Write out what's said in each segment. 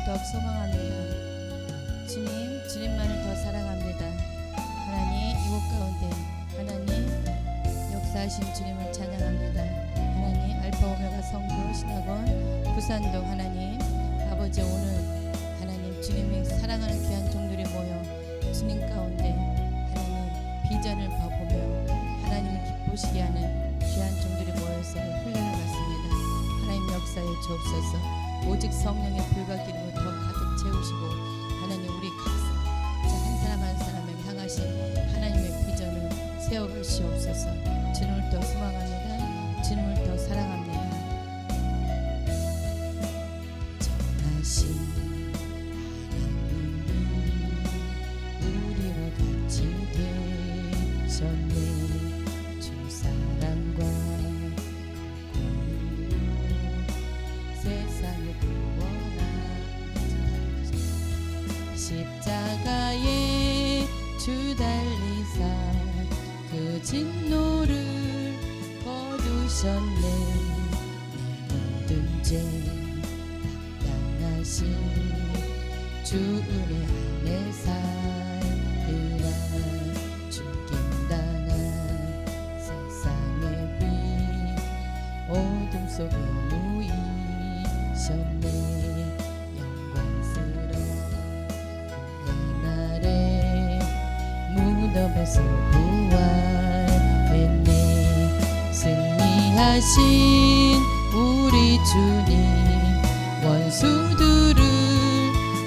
더욱 소망합니다. 주님만을 더 사랑합니다. 하나님, 이곳 가운데 하나님 역사하신 주님을 찬양합니다. 하나님, 알파 오메가 성도 신학원 부산동 하나님 아버지, 오늘 하나님 주님이 사랑하는 귀한 종들이 모여 주님 가운데 하나님 비전을 보며 하나님을 기쁘시게 하는 귀한 종들이 모여서 훈련을 받습니다. 하나님 역사에 주옵소서. 오직 성령의 불과 기름을 더 가득 채우시고 하나님 우리 한 사람 한 사람에게 향하신 하나님의 비전을 세워가시옵소서. 주님을 더 소망합니다. 주님을 더 사랑합니다. 전하신 하나님이 우리와 같이 되셨네. 주 사랑과 세상을 구원하시네. 십자가에 주 달리사 그 진노를 거두셨네. 내 모든 죄 당당하신 주 은혜 안에 살리라. 죽임당한 세상의 빛 어둠 속에 누이셨네. 영광스러운 그날에 무덤에서 부활했네. 승리하신 우리 주님 원수들을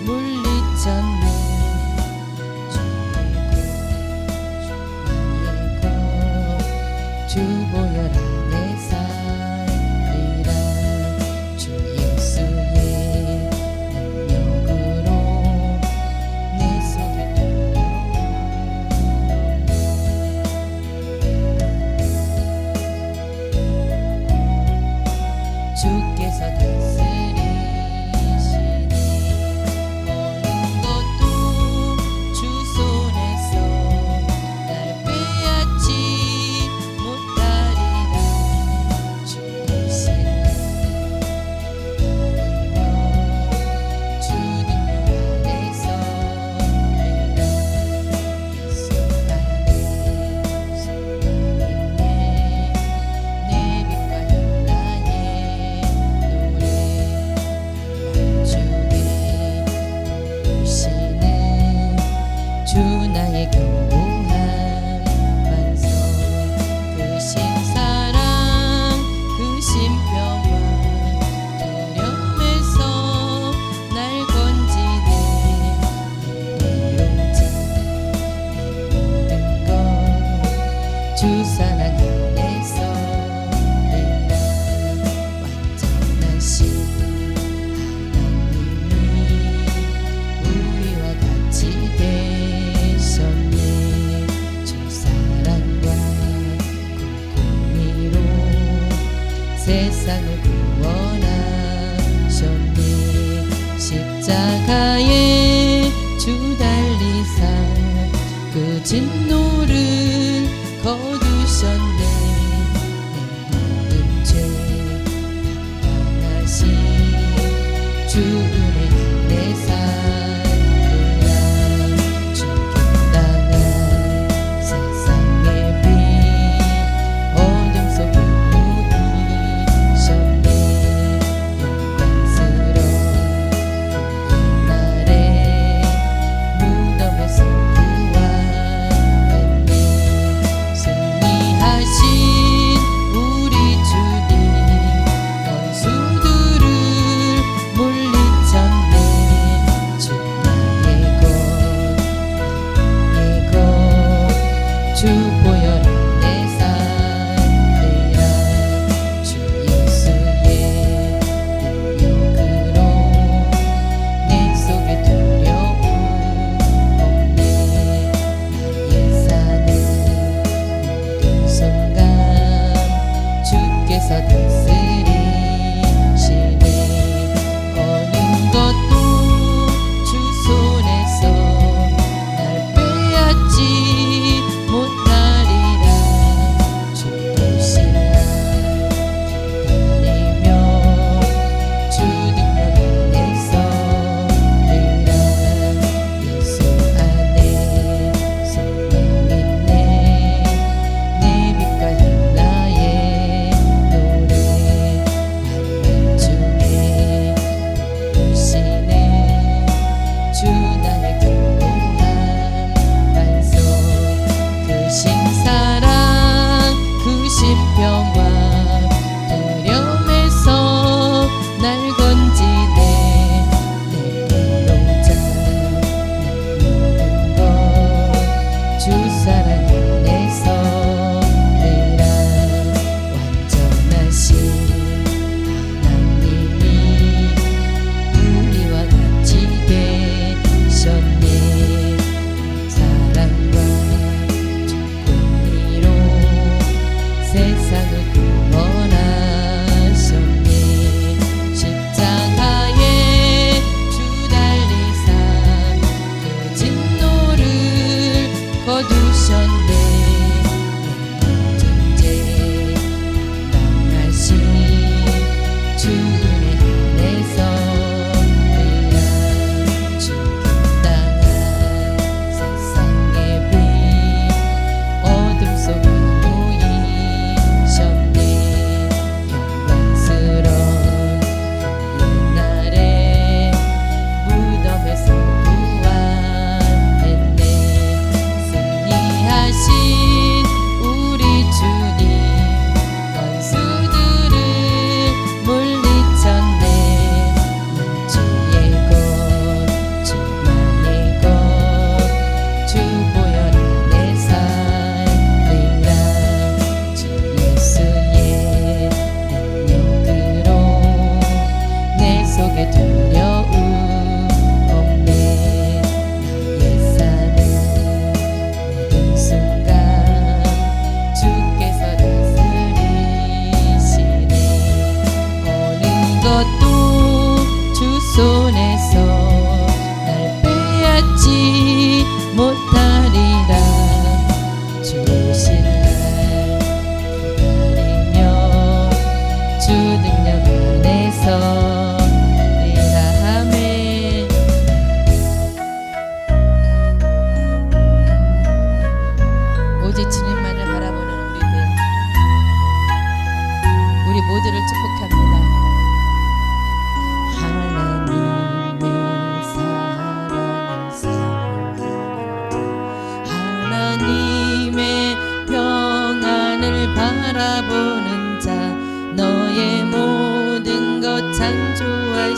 물리쳤네. 주 보혈 안에 살리라. 주 예수의 능력으로 내 속에 주께서 다스리시네. 모든 것도 주 손에서 날 빼앗지 못하리라. 주 대신 주 능력 안에서 우리라. 예수 안에 소망있네. 내 빛과 나의 노래 주께 부르시네. 주 나의 견고한 반석, 그 신사랑 그 신평화 두려움에서 날 건지네. 내 용자 내 모든 것 주 사랑 안에서 내라. 완전하신 하나님이 우리와 같이 되셨네. 주 사랑과 공의로 세상을 구원하셨네. 십자가에 주 달리사 그 진노를 거두셨네. 내 모든 죄 당당하신 주 은혜 안에 살리라. 죽임당한 세상의 빛 어둠 속에 누이셨네. 영광스러운 그날에 무덤에서 부활했네. 승리하신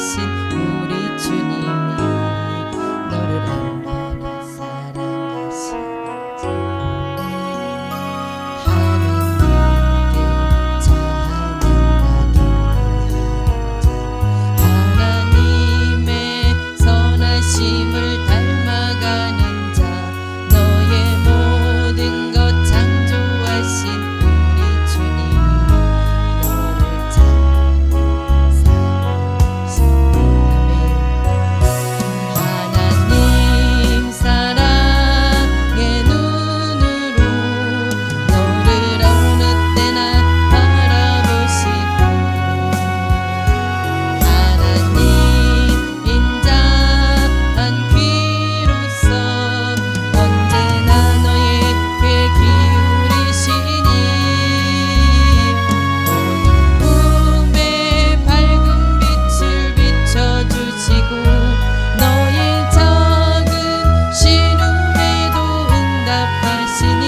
창조하신 우리 주님이 너를 얼마나 사랑하시는지 하나님께 찬양하기 하나님의 선하심을 닮아가는 자 너의 모든 것 창조하신 우리 주님이 너를 하나님 사랑의 눈으로 너를 어느 때나 바라보시고 하나님 인자한 귀로서 언제나 너에게 기울이시니 어둠에 밝은 빛을 비춰주시고 너의 작은 신음에도 응답하시니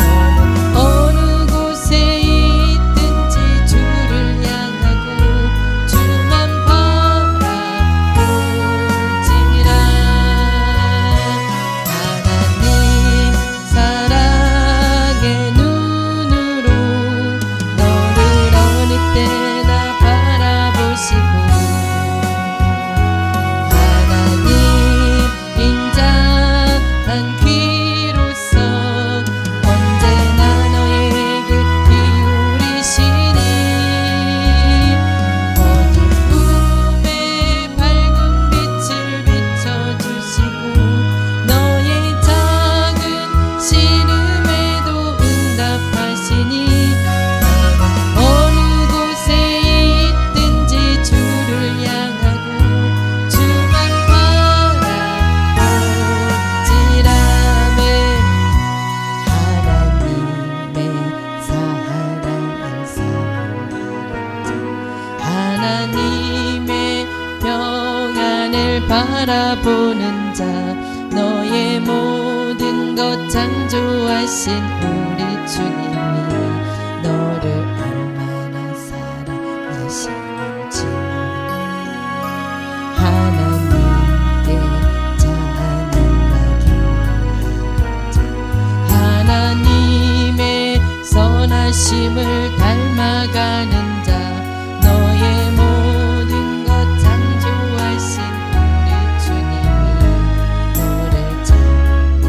너는 어느 곳에 있든지 주를 향하고 주만 바라볼지라 하나님 사랑의 눈으로 너를 어느 때나 바라보시고 하나님 인자한 귀로서 언제나 너에게 기울이시니 어둠에 밝은 빛을 비춰주시고 너의 작은 신음에도 응답하시니 어느 곳에 있든지 주를 향하고 주만 바라볼지라매 하나님의 평안을 바라보는 자 너의 모든 것 창조하신 우리 주님이 너를 얼마나 사랑하시는지 하나님께 찬양하기 하나님의 선하심을 닮아가는 자 너의 모든 것 창조하신 우리 주님이 너를 찬양하시니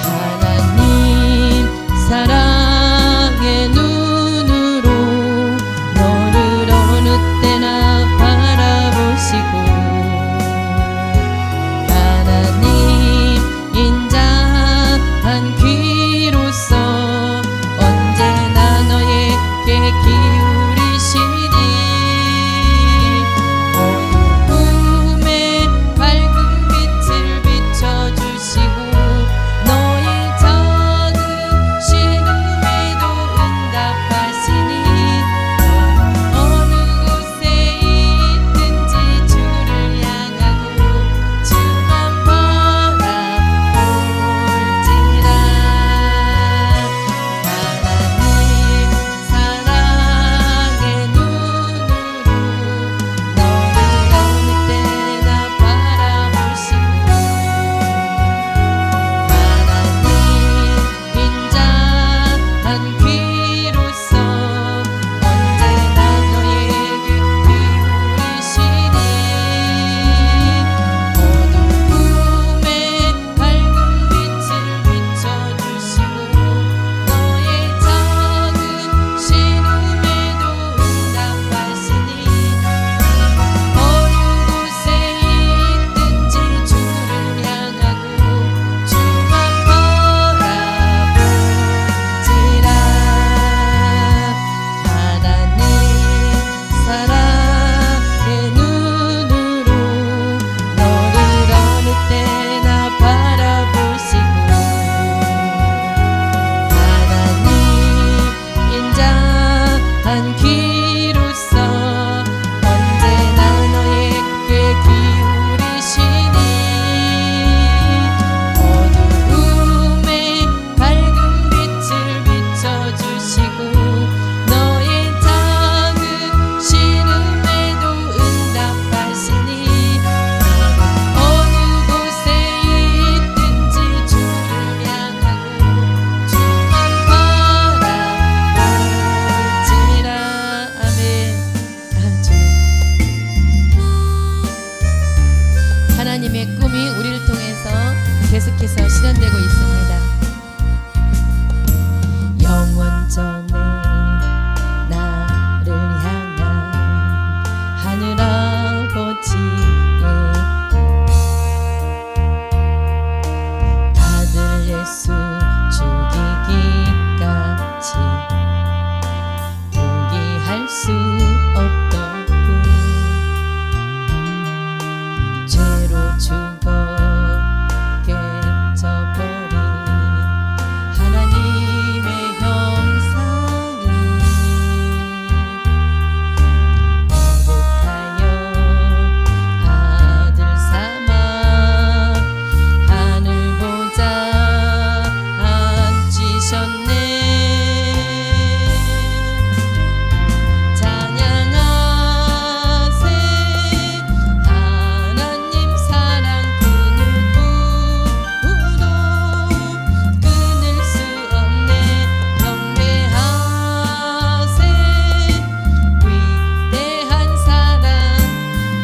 하나님 사랑의 눈으로 너를 어느 때나 바라보시고 하나님 인자한 귀로서 없던 분 죄로 죽어 깨져버린 하나님의 형상을 회복하여 아들 삼아 하늘 보좌 앉히셨네. 찬양하세 하나님 사랑 그 누구도 끊을 수 없네. 경배하세 위대한 사랑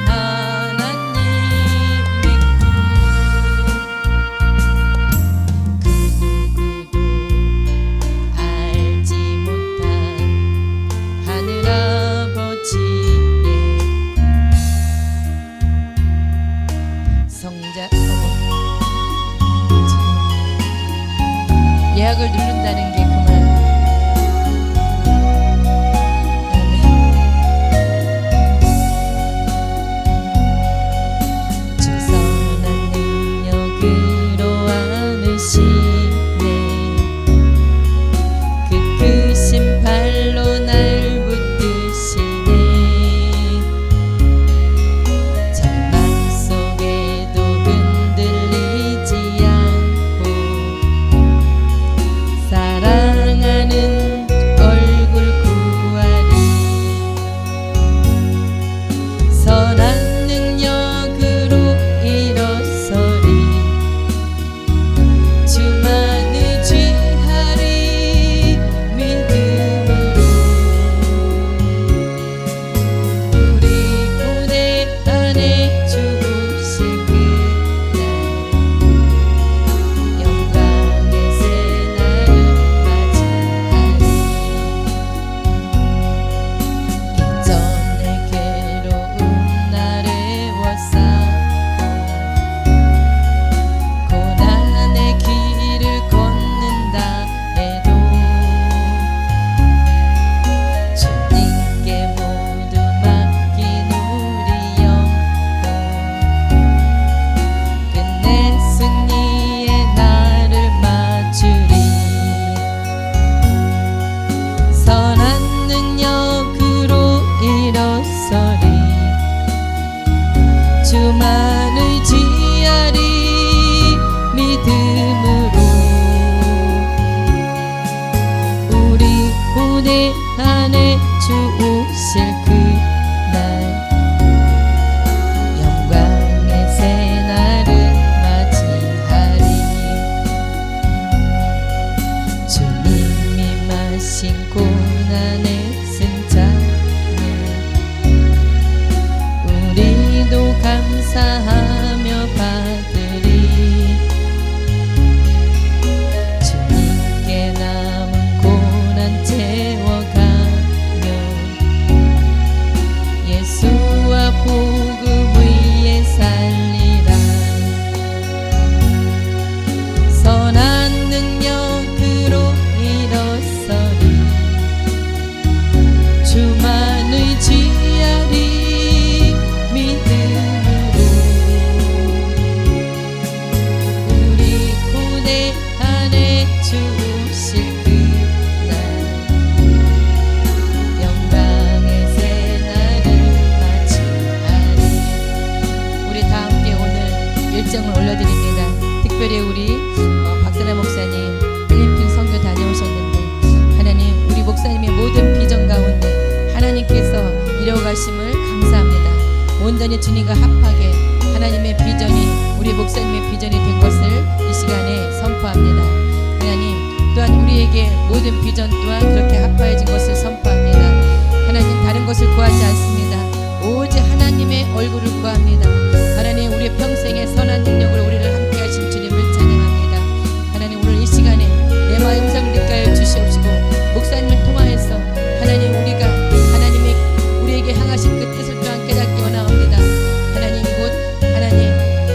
하나님 믿고 그 누구도 알지 못한 하늘아버지의 성자 예약을 누른다는 게 그만. 아멘. 주 선한 능력으로 안으시네. 그 크신 발로 날 붙드시네. 절망 속에도 흔들리지 않고 사랑하는 얼굴 구하리. 선한 능력으로 일어서리. 주만 의지하리. 믿음으로 우리 부대 안에 주실 그날 영광의 새날을 맞이하리. 이전의 괴로운 날에 워싸고 고난의 길을 걷는다 해도 주님께 모두 맡긴 우리 영혼 끝내 승리의 날을 맞추리. 선한 능력으로 일어서리. 주만 의지하리. 믿음으로 우리 부대 안에 주 오실 그날 영광의 새날을 맞이하리. 주님이 마신 고난의 승잔을 우리도 감사하며 받으리. 주님께 남은 고난 채워가며 예수와 복음 위에 살리라. 선한 능력으로 일어서리. 주만 의지하리. 믿음으로 우리 부대 안에 주 오실 그날 영광의 새날을 맞이하리. 우리 다 함께 오늘 일정을 올려드립니다. 특별히 우리 박선아 목사님 필리핀 선교 다녀오셨는데 하나님 우리 목사님의 모든 비전 가운데 하나님께서 이뤄가심을 감사합니다. 온전히 주님과 합하게 하나님의 비전이 우리 목사님의 비전이 된 것을 이 시간에 선포합니다. 하나님 또한 우리에게 모든 비전 또한 그렇게 합하여진 것을 선포합니다. 하나님 다른 것을 구하지 않습니다. 오직 하나님의 얼굴을 구합니다. 하나님 우리의 평생의 선한 능력으로 우리를 함께 하신 주님을 찬양합니다. 하나님 오늘 이 시간에 내 마음의 음성을 느껴 주시옵시고 목사님을 통하여서 하나님 우리가 하나님의 우리에게 향하신 그 뜻을 또한 깨닫기 원하옵니다. 하나님 이곳 하나님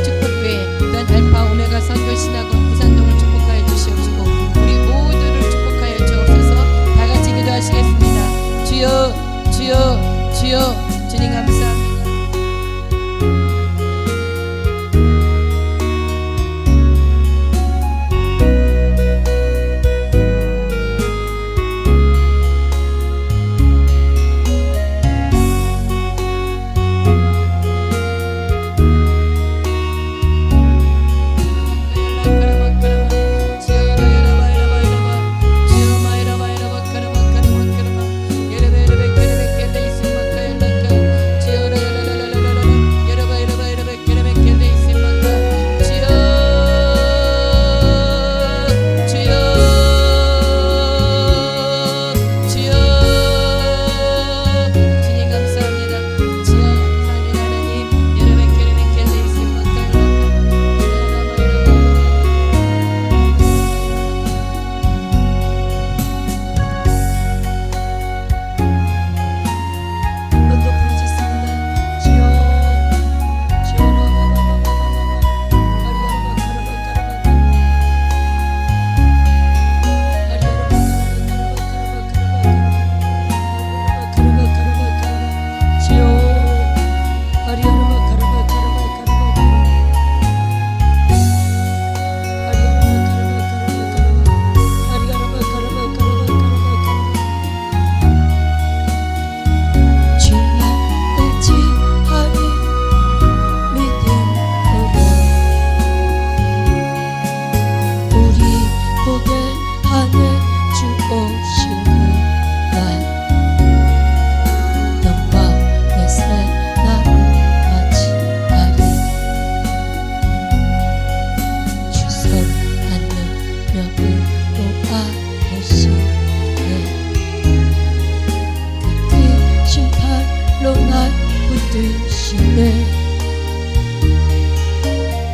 축복교회 또한 알파 오메가 선교 신학원 부산동을 축복하여 주시옵시고 우리 모두를 축복하여 주옵소서. 다 같이 기도하시겠습니다. 주여 주여 주여 주여 주님 감사합니다.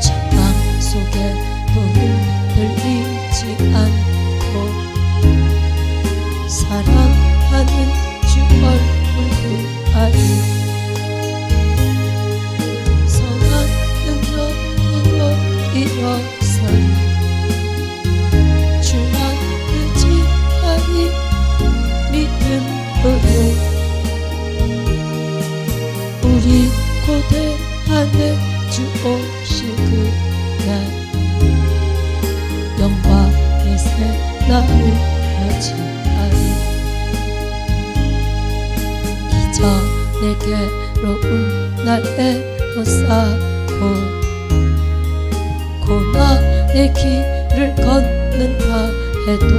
전망 속에 돈을 흘리지 않고 사랑하는 주 얼굴 보아리 선한 능력으로 일어서리 주만 의지하리 믿음으로 우리 고대 안에 주 오실 그날 영광의 새 날을 맞이하리 이전에게로운 날에 벗사고 고난의 길을 걷는다 해도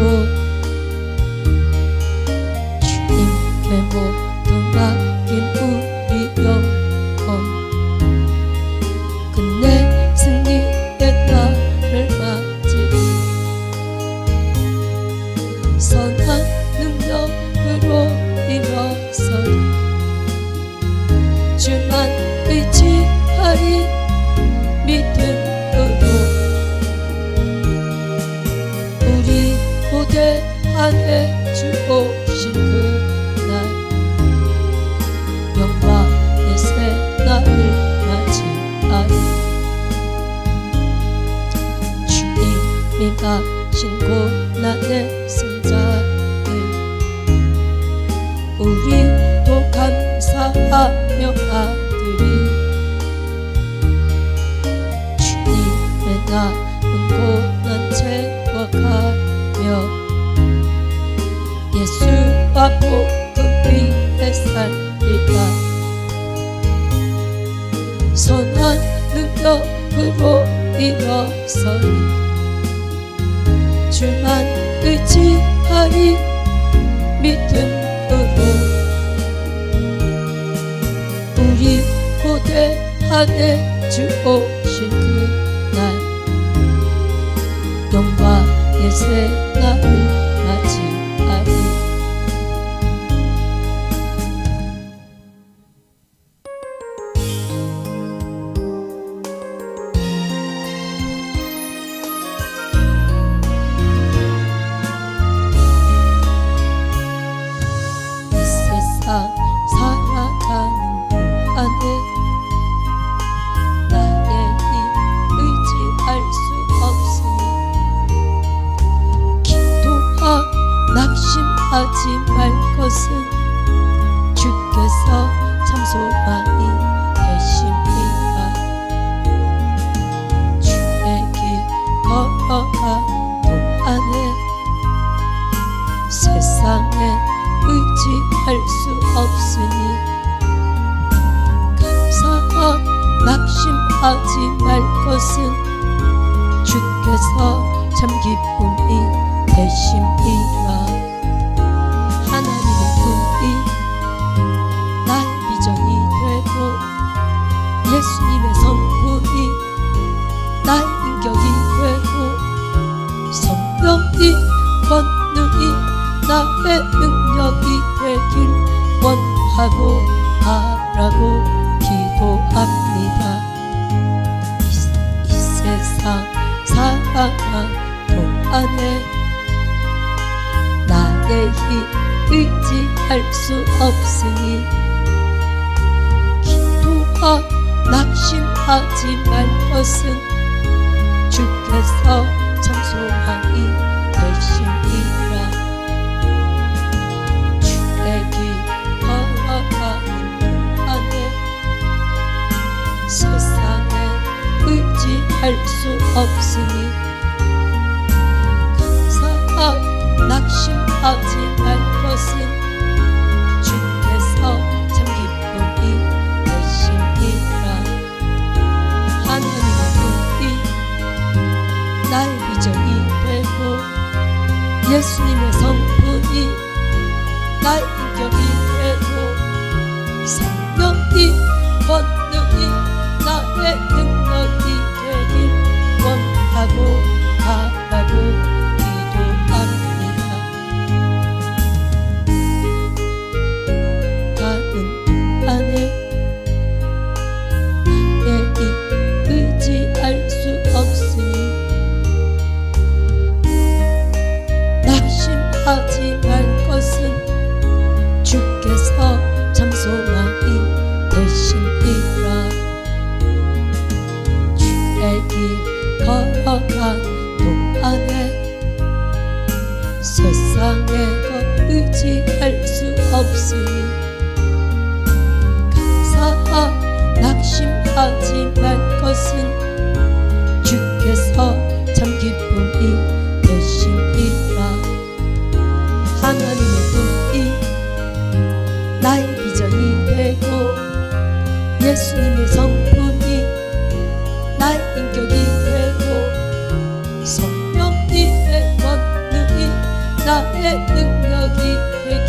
주님께 모두 맡긴 우리 영혼 끝내 승리의 날을 맞이리 선한 능력으로 일어서리 주만 의지하리 믿음으로 우리 고대 안에 주 오실 그날 영광의 새 날을 맞이하리 주님이 마신 고난의 승자를 우리도 감사하며 아들이 주님의 남은 고난 채워가며 예수와 복음 위에 살리라 선한 능력으로 일어서리 주만 의지하리 믿음으로 우리 고대 안에 주 오실 그날 영광의 새 날을 맞이하리 살아가는 동안에 나의 힘 의지할 수 없으니 기도하나 소망이 되십니까? 주의 길 걸어가 동안에 세상에 의지할 수 없으니 감사와 낙심하지 말 것은 주께서 참 기쁨이 되십니다. 하나님의 꿈이 나의 비전이 되고 예수님의 성품이 나의 인격이 되고 성령이 권능이 나의 능력이 되길 원하고 바라고 기도합니다. 이 세상 살아간 동안에 나의 힘 의지할 수 없으니 기도와 낙심하지 말 것은 주께서 참 소망이 되십니다. 주의 길 걸어가는 동안에 세상에 의지할 수 없으니 감사와 낙심하지 말 것은 주께서 참 기쁨이 되십니다. 하나님의 꿈이 나의 비전이 되고 예수님의 성품이 나의 인격이 되고 성령이 권능이 나의 능력이 되길 원하고 바라고 기도합니다. 가는 안에 나의 힘 의지할 수 없으니 낙심하지 말 것은 주께서 참 소망이 되십니다. 주의 길 걸어가 동안에 세상에 의지할 수 없으니 감사와 낙심하지 말 것은 주께서 참 기쁨이 되십니다. 하나님의 꿈이 나의 비전이 되고 예수님의 성품이 나의 인격이 되고 성령님의 권능이 나의 능력이 되길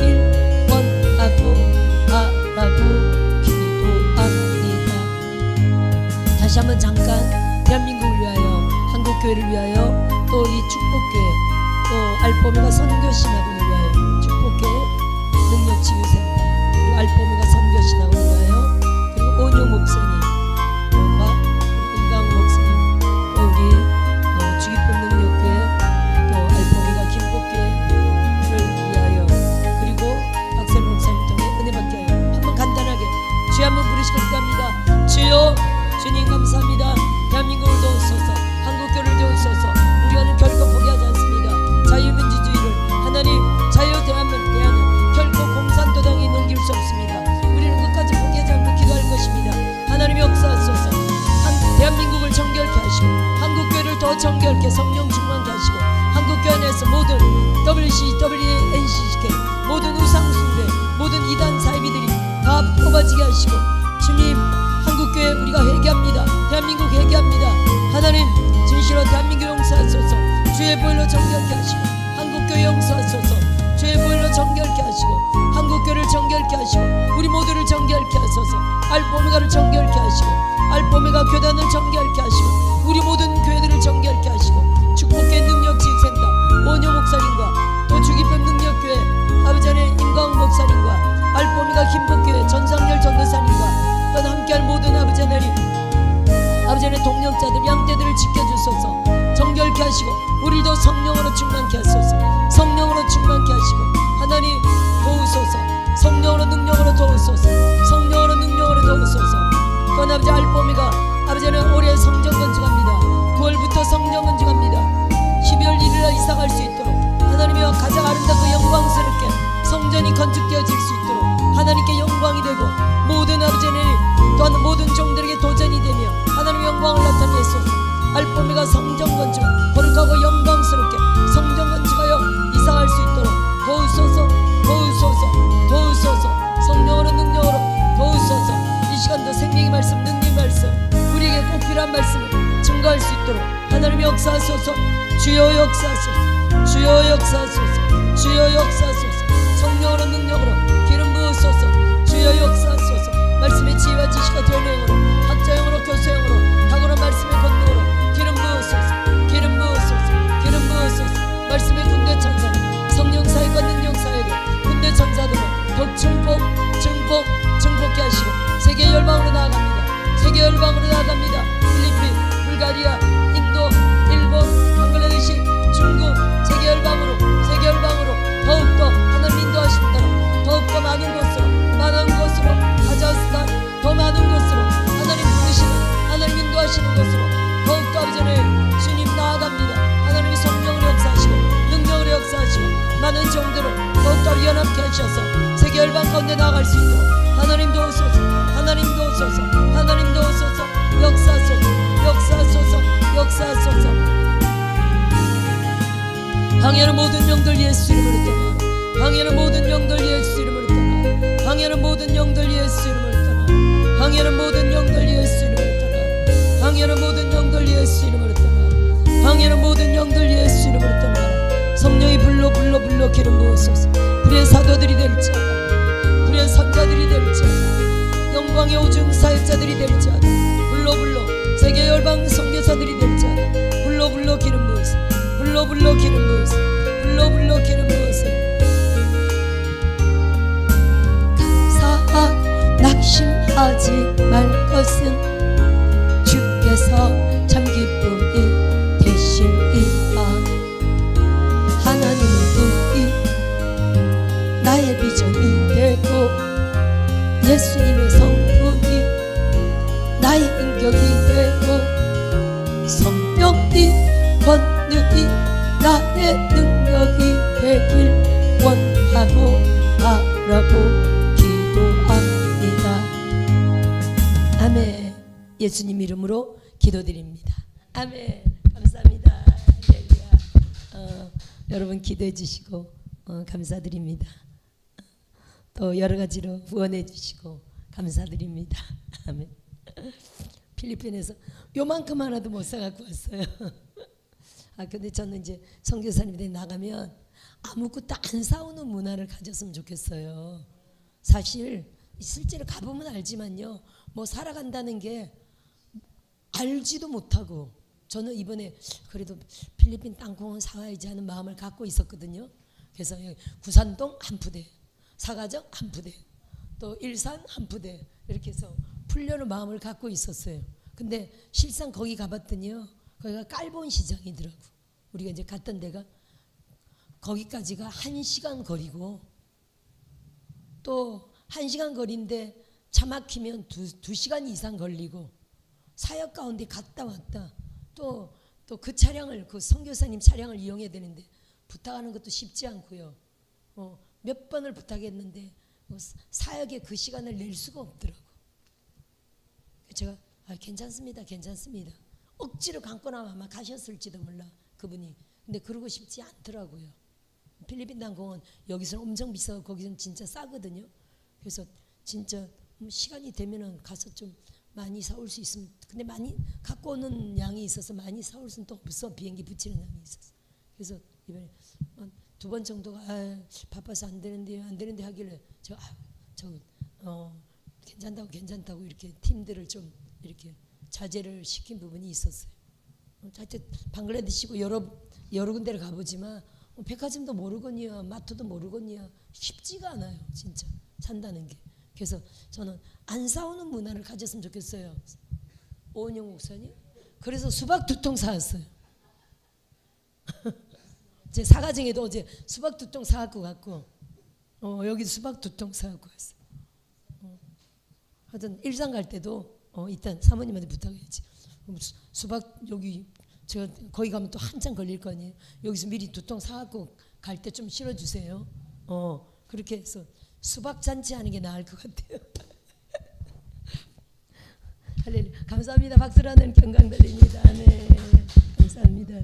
원하고 바라고 기도합니다. 다시 한번 잠깐 대한민국을 위하여 한국교회를 위하여 또 이 축복교회 또 알포메가 선교신학원을 위하여 축복교회 능력치유센터 그리고 알포메가 선교신학원을 위하여 그리고 온용 목사님과 임강 목사님 또 우리 주기쁨 능력교회 또 알포메가 김복교회를 위하여 그리고 박세로 목사님 통해 은혜 받게 하여 한번 간단하게 주여 한번 부르시고 기도합니다. 주여 주님 감사합니다. 대한민국을 도우소서 한국교회를 도우소서 우리는 결코 포기하지 않습니다. 자유민주주의를 하나님 자유 대한은 결코 공산도당이 넘길 수 없습니다. 우리는 끝까지 포기하지 않고 기도할 것입니다. 하나님 역사하소서. 대한민국을 정결케 하시고 한국교회를 더 정결케 성령 충만케 하시고 한국교회 안에서 모든 WC, WNCK 모든 우상숭배 모든 이단 사이비들이 다 뽑아지게 하시고 주님 한국교회 우리가 회개합니다. 대한민국 회개합니다. 하나님 진실로 대한민국 용서하소서. 주의 보혈로 정결케 하시고 한국교회 용서하소서. 주의 보혈로 정결케 하시고 한국교회를 정결케 하시고 우리 모두를 정결케 하소서. 알포메가를 정결케 하시고 알포메가 교단을 정결케 하시고 우리 모든 교회들을 정결케 하시고 축복교회 능력치유센터 원효 목사님과 또 주기쁨 능력교회 아버지 하나님 임광 목사님과 알포메가 김복교회 전상열 전도사님과 또 함께할 모든 아버지 하나님 동력자들 양떼들을 지켜주소서. 정결케 하시고 우리도 성령으로 충만케 하소서. 성령으로 충만케 하시고 하나님 도우소서. 성령으로 능력으로 도우소서. 성령으로 능력으로 도우소서. 또한 아버지 알포메가 아버지는 올해 성전 건축합니다. 9월부터 성령 건축합니다. 12월 1일날 이사갈 수 있도록 하나님이와 가장 아름답고 영광스럽게 성전이 건축되어질 수 있도록 하나님께 영광이 되고 모든 아버지 알포메가 성전 건축 거룩하고 영광스럽게 성전 건축하여 이상할 수 있도록 도우소서 도우소서 도우소서 성령으로 능력으로 도우소서. 이 시간도 생명의 말씀 능력의 말씀 우리에게 꼭 필요한 말씀을 증거할 수 있도록 하나님의 역사하소서. 주여 역사하소서 주여 역사하소서 주여 역사하소서. 성령으로 능력으로 기름 부으소서. 주여 역사하소서. 말씀의 지혜와 지식과 변형으로 학자형으로 교수형으로 탁월한 말씀의 권능으로 기름 부으소서 기름 부으소서 기름 부으소서. 말씀의 군대 천사들 성령 사역과 능력 사역에 군대 천사들로 더욱 증폭케 하시고 세계 열방으로 나아갑니다. 세계 열방으로 나아갑니다. 필리핀, 불가리아, 인도, 일본, 방글라데시, 중국 세계 열방으로 더욱더 하나님 인도하심 따라 더욱더 많은 곳으로 카자흐스탄 더 많은 곳으로 하나님 부르시는 하나님 인도하시는 곳으로 더욱더 아버지는 주님 나아갑니다. 하나님이 성령으로 역사하시고 능력으로 역사하시고 많은 종들을 더욱더 연합케 하셔서 세계 열방 가운데 나아갈 수 있도록 하나님 도우소서 하나님 도우소서 하나님 도우소서. 역사하소서 역사하소서 역사하소서. 항해는 모든 영들 예수 이름으로 떠나 항해는 모든 영들 예수 이름으로 떠나 항해는 모든 영들 예수 이름으로 떠나 항해는 모든 영들 예수 이름으로 떠나 항해는 모든 영들 예수 이름으로 떠나 항해는 모든 영들 예수 이름으로 떠나. 성령이 불러 기름 부으소서. 불의 사도들이 될지어다 불의 선자들이 될지어다 영광의 오중 사역자들이 될지어다 불러 세계 열방 선교사들이 될지어다 불러 기름 부으소서 불러 기름 부으소서 불러 기름 부으소서. 감사하고 낙심하지 말 것은 주께서 참 기쁨이 되심이라. 하나님의 뜻이 나의 비전이 되고 예수님의 성품이 나의 인격이 되고 성령이 권능이 나의 능력이 되길 원하고 바라고 기도합니다. 아멘. 예수님 이름으로 기도드립니다. 아멘. 감사합니다. 여러분 기도해 주시고 감사드립니다. 또 여러 가지로 후원해 주시고 감사드립니다. 아멘. 필리핀에서 요만큼 하나도 못 사갖고 왔어요. 근데 저는 이제 선교사님들이 나가면 아무것도 안 사오는 문화를 가졌으면 좋겠어요. 사실 실제로 가보면 알지만요, 뭐 살아간다는 게 알지도 못하고, 저는 이번에 그래도 필리핀 땅콩은 사와야지 하는 마음을 갖고 있었거든요. 그래서 구산동 한 부대, 사가정 한 부대, 또 일산 한 부대, 이렇게 해서 풀려는 마음을 갖고 있었어요. 근데 실상 거기 가봤더니요, 거기가 깔본 시장이더라고. 우리가 이제 갔던 데가 거기까지가 1시간 거리고, 또 1시간 거리인데 차 막히면 2시간 이상 걸리고, 사역 가운데 갔다 왔다, 또 그 차량을, 그 선교사님 차량을 이용해야 되는데 부탁하는 것도 쉽지 않고요. 몇 번을 부탁했는데 사역에 그 시간을 낼 수가 없더라고. 제가 괜찮습니다, 괜찮습니다. 억지로 감고 나면 아마 가셨을지도 몰라, 그분이. 근데 그러고 싶지 않더라고요. 필리핀 땅콩은 여기서는 엄청 비싸고 거기서는 진짜 싸거든요. 그래서 진짜 시간이 되면은 가서 좀 많이 사올 수 있으면, 근데 많이 갖고 오는 양이 있어서 많이 사올 수는 또 없어. 비행기 붙이는 양이 있어서. 그래서 이번에 2번 정도가 바빠서 안 되는데 하길래 제가 괜찮다고 이렇게 팀들을 좀 이렇게 자제를 시킨 부분이 있었어요. 하여튼 방글라데시고 여러 군데를 가보지만 백화점도 모르거니와 마트도 모르거니와 쉽지가 않아요, 진짜 산다는 게. 그래서 저는 안 사오는 문화를 가졌으면 좋겠어요. 오은영 목사님, 그래서 수박 2통 사왔어요. 제 사가정에도 어제 수박 2통 사갖고 갔고, 여기 수박 2통 사갖고 왔어요. 하여튼 일산 갈 때도 일단 사모님한테 부탁해야지. 수박 여기 제가 거기 가면 또 한참 걸릴 거 아니에요. 여기서 미리 2통 사갖고 갈 때 좀 실어주세요. 그렇게 해서 수박 잔치 하는 게 나을 것 같아요. 할렐루야. 감사합니다. 박수로 하는 경강 들립니다. 네, 감사합니다.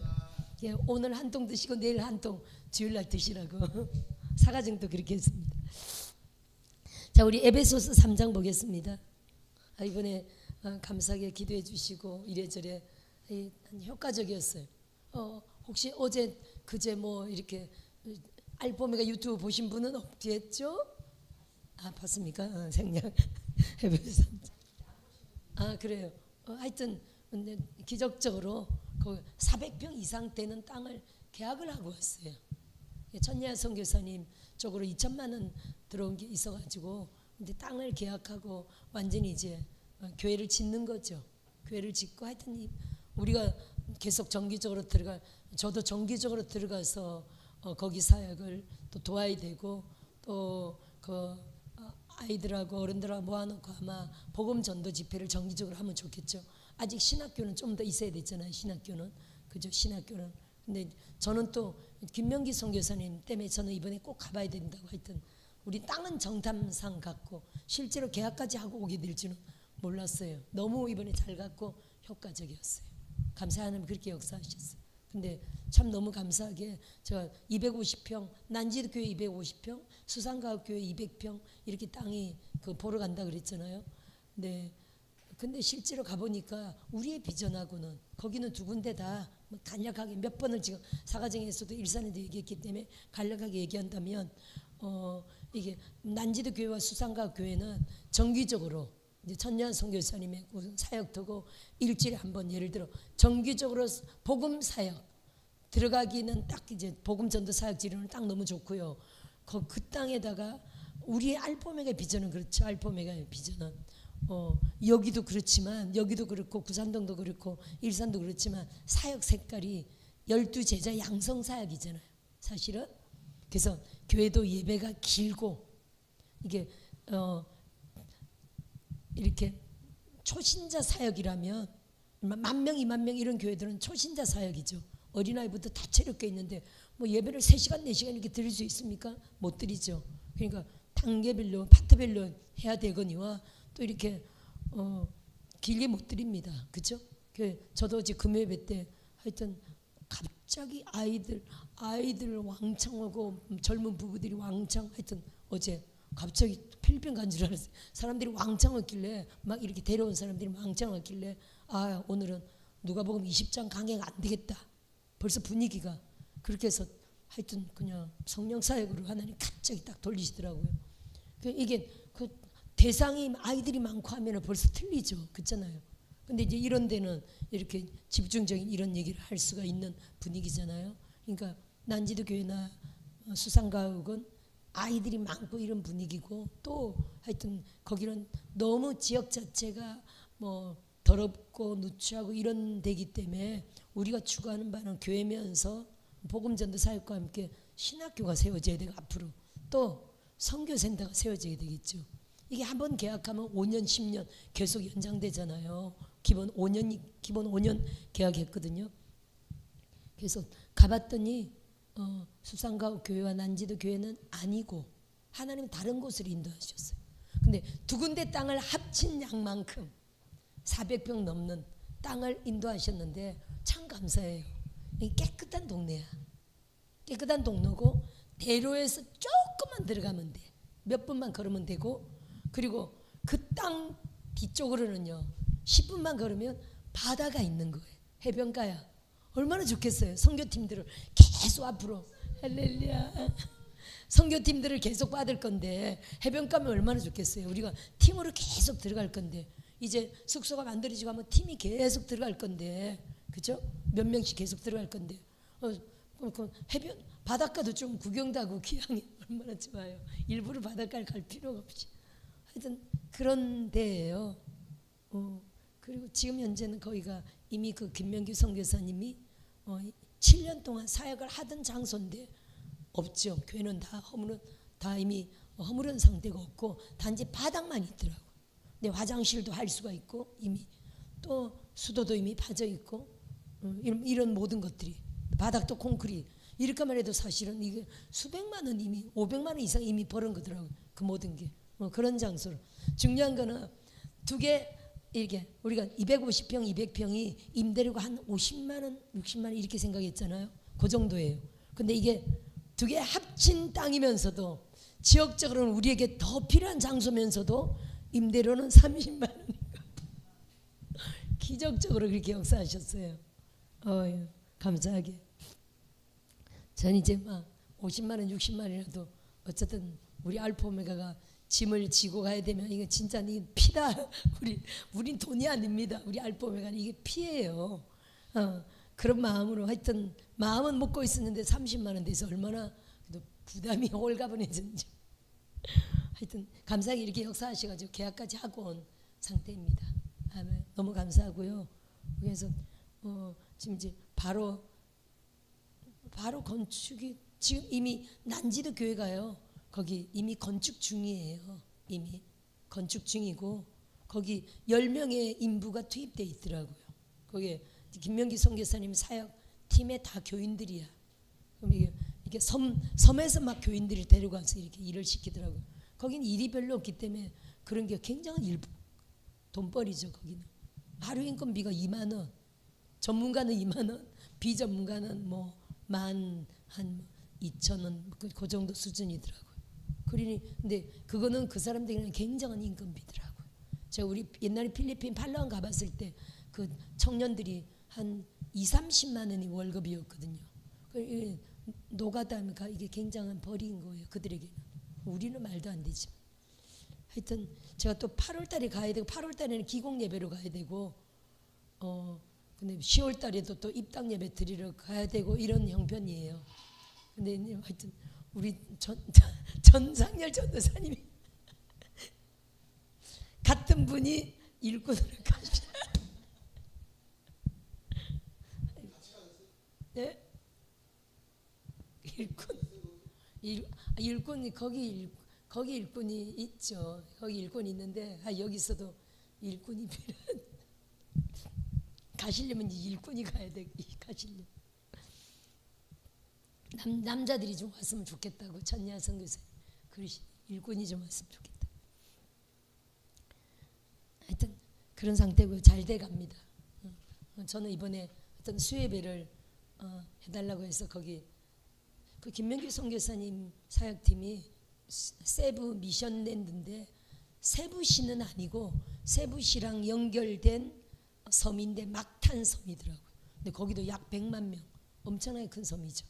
예, 오늘 한 통 드시고 내일 한 통 주일날 드시라고 사가정도 그렇게 했습니다. 자, 우리 에베소서 3장 보겠습니다. 이번에 감사하게 기도해 주시고 이래저래 효과적이었어요. 혹시 어제 그제 뭐 이렇게 알포메가 유튜브 보신 분은 없겠죠? 봤습니까? 생략. 에베소 3장. 그래요. 하여튼 근데 기적적으로 그 400평 이상 되는 땅을 계약을 하고 왔어요. 천야 선교사님 쪽으로 2천만 원 들어온 게 있어가지고 근데 땅을 계약하고 완전히 이제 교회를 짓는 거죠. 교회를 짓고 하여튼 우리가 계속 정기적으로 저도 정기적으로 들어가서 거기 사역을 또 도와야 되고 또 그 아이들하고 어른들하고 모아놓고 아마 복음 전도 집회를 정기적으로 하면 좋겠죠. 아직 신학교는 좀 더 있어야 되잖아요. 신학교는 그죠? 신학교는. 근데 저는 또 김명기 선교사님 때문에 저는 이번에 꼭 가봐야 된다고 하여튼 우리 땅은 정탐상 갔고 실제로 계약까지 하고 오게 될 줄은 몰랐어요. 너무 이번에 잘 갔고 효과적이었어요. 감사 하나님 그렇게 역사하셨어요. 근데 참 너무 감사하게 제가 250평 난지도 교회 250평 수산가옥교회 200평 이렇게 땅이 보러 간다 그랬잖아요. 네. 근데 실제로 가보니까 우리의 비전하고는 거기는 두 군데 다 간략하게 몇 번을 지금 사가정에서도 일산에도 얘기했기 때문에 간략하게 얘기한다면 이게 난지도 교회와 수산가옥 교회는 정기적으로 이제 천년 선교사님의 사역 두고 일주일에 한 번 예를 들어 정기적으로 복음 사역 들어가기는 딱 이제 복음 전도 사역 지르는 딱 너무 좋고요. 그 땅에다가 우리의 알포메가 비전은 그렇죠. 알포메가의 비전은 여기도 그렇지만 여기도 그렇고 구산동도 그렇고 일산도 그렇지만 사역 색깔이 12제자 양성 사역이잖아요. 사실은 그래서 교회도 예배가 길고 이게 이렇게 초신자 사역이라면 10,000명, 20,000명 이런 교회들은 초신자 사역이죠. 어린아이부터 다 체력계 있는데 뭐 예배를 3시간, 4시간 이렇게 드릴 수 있습니까? 못 드리죠. 그러니까 단계별로 파트별로 해야 되거니와 또 이렇게 길게 못 드립니다. 그죠? 저도 어제 금요예배 때 하여튼 갑자기 아이들 왕창 오고 젊은 부부들이 왕창 하여튼 어제 갑자기 필리핀 간 줄 알았어요. 사람들이 왕창 왔길래 막 이렇게 데려온 사람들이 왕창 왔길래 오늘은 누가복음 20장 강해가 안 되겠다. 벌써 분위기가 그렇게 해서 하여튼 그냥 성령 사역으로 하나님 갑자기 딱 돌리시더라고요. 이게 그 대상이 아이들이 많고 하면 벌써 틀리죠. 그렇잖아요. 근데 이제 이런 데는 이렇게 집중적인 이런 얘기를 할 수가 있는 분위기잖아요. 그러니까 난지도 교회나 수산가옥은 아이들이 많고 이런 분위기고 또 하여튼 거기는 너무 지역 자체가 뭐 더럽고 누추하고 이런 데기 때문에 우리가 추구하는 바는 교회면서 복음전도 사역과 함께 신학교가 세워져야 되고 앞으로 또 선교센터가 세워져야 되겠죠. 이게 한번 계약하면 5년 10년 계속 연장되잖아요. 기본 5년 계약했거든요. 그래서 가봤더니 수산가옥 교회와 난지도 교회는 아니고 하나님은 다른 곳으로 인도하셨어요. 근데 두 군데 땅을 합친 양만큼 400평 넘는 땅을 인도하셨는데 참 감사해요. 깨끗한 동네야. 깨끗한 동네고 대로에서 조금만 들어가면 돼. 몇 분만 걸으면 되고 그리고 그 땅 뒤쪽으로는요 10분만 걸으면 바다가 있는 거예요. 해변가야. 얼마나 좋겠어요. 선교팀들을 계속 앞으로 할렐루야 선교팀들을 계속 받을 건데 해변가면 얼마나 좋겠어요. 우리가 팀으로 계속 들어갈 건데 이제 숙소가 만들어지고 하면 팀이 계속 들어갈 건데 그죠? 몇 명씩 계속 들어갈 건데 그 해변 바닷가도 좀 구경도 하고 기왕이 얼마나 좋아요. 일부러 바닷가를 갈 필요가 없이 하여튼 그런 데예요. 그리고 지금 현재는 거기가 이미 그 김명규 선교사님이 7년 동안 사역을 하던 장소인데 없죠. 교회는 다 이미 허물은 상태가 없고 단지 바닥만 있더라고. 근데 화장실도 할 수가 있고 이미 또 수도도 이미 파져 있고 이런 모든 것들이 바닥도 콘크리트 이렇게만 해도 사실은 이게 수백만 원 이미 500만 원 이상 이미 벌은 거더라고요. 그 모든 게 그런 장소로 중요한 거는 두 개 이렇게 우리가 250평, 200평이 임대료가 한 50만 원, 60만 원 이렇게 생각했잖아요. 그 정도예요. 근데 이게 두 개 합친 땅이면서도 지역적으로는 우리에게 더 필요한 장소면서도 임대료는 30만 원인가. 기적적으로 그렇게 역사하셨어요. 감사하게. 전 이제 막 50만 원, 60만 원이라도 어쨌든 우리 알파 오메가가 짐을 지고 가야 되면 이거 진짜 이 피다. 우린 돈이 아닙니다. 우리 알파 오메가는 이게 피예요. 그런 마음으로 하여튼 마음은 먹고 있었는데 30만 원 돼서 얼마나 부담이 홀가분해졌는지. 하여튼 감사하게 이렇게 역사하셔가지고 계약까지 하고 온 상태입니다. 아멘. 너무 감사하고요. 그래서 지금 이제 바로 건축이 지금 이미 난지도 교회가요. 거기 이미 건축 중이에요. 이미 건축 중이고 거기 10명의 인부가 투입돼 있더라고요. 거기에 김명기 선교사님 사역 팀에 다 교인들이야. 그럼 이게 섬에서 막 교인들을 데려가서 이렇게 일을 시키더라고요. 거긴 일이 별로 없기 때문에 그런 게 굉장한 돈벌이죠. 거기는 하루 인건비가 2만 원, 전문가는 2만 원, 비전문가는 뭐 한 2,000원 그 정도 수준이더라고요. 근데 그거는 그 사람들에게는 굉장한 인건비더라고요. 제가 우리 옛날에 필리핀 팔라완 가봤을 때 그 청년들이 한 2-30만 원이 월급이었거든요. 노가다니까 이게 굉장한 벌이인 거예요. 그들에게는. 우리는 말도 안 되지만. 하여튼 제가 또 8월 달에 가야 되고 8월 달에는 기공 예배로 가야 되고 근데 10월 달에도 또 입당 예배 드리러 가야 되고 이런 형편이에요. 근데 하여튼 우리 전상열 전도사님이 같은 분이 일꾼으로 가시. 네? 일꾼이 거기 일꾼이 있죠. 거기 일꾼이 있는데 여기서도 일꾼이 필요한. 가시려면 일꾼이 가야 돼. 가시려. 남자들이 좀 왔으면 좋겠다고 천야 선교사님. 일꾼이 좀 왔으면 좋겠다. 하여튼 그런 상태고 잘 돼갑니다. 저는 이번에 어떤 수예배를 해달라고 해서 거기 그 김명규 선교사님 사역팀이 세부 미션랜드인데 세부시는 아니고 세부시랑 연결된 섬인데 막탄 섬이더라고요. 근데 거기도 약 100만 명, 엄청나게 큰 섬이죠.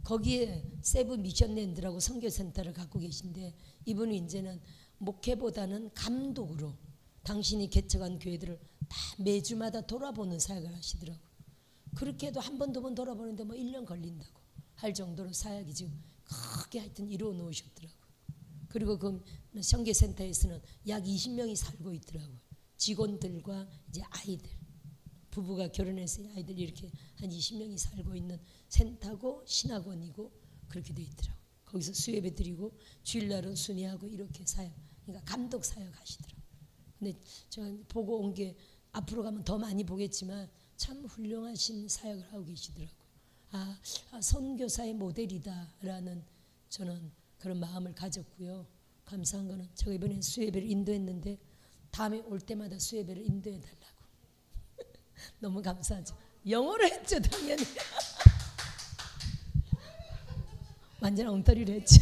거기에 세부 미션랜드라고 선교센터를 갖고 계신데 이분은 이제는 목회보다는 감독으로 당신이 개척한 교회들을 다 매주마다 돌아보는 사역을 하시더라고요. 그렇게 해도 한 번, 두 번 돌아보는데 뭐 1년 걸린다고 할 정도로 사역이 지금 크게 하여튼 이루어 놓으셨더라고요. 그리고 그 선교센터에서는 약 20명이 살고 있더라고요. 직원들과 이제 아이들, 부부가 결혼해서 아이들 이렇게 한 20명이 살고 있는 센터고 신학원이고 그렇게 돼 있더라고요. 거기서 수예배 드리고 주일날은 순회하고 이렇게 사역, 그러니까 감독 사역 하시더라고요. 근데 제가 보고 온 게 앞으로 가면 더 많이 보겠지만 참 훌륭하신 사역을 하고 계시더라고요. 선교사의 모델이다라는 저는 그런 마음을 가졌고요. 감사한 거는 제가 이번에 수예배를 인도했는데 다음에 올 때마다 수예배를 인도해 달라고. 너무 감사하죠. 영어로 했죠, 당연히. 완전 엉터리로 했죠.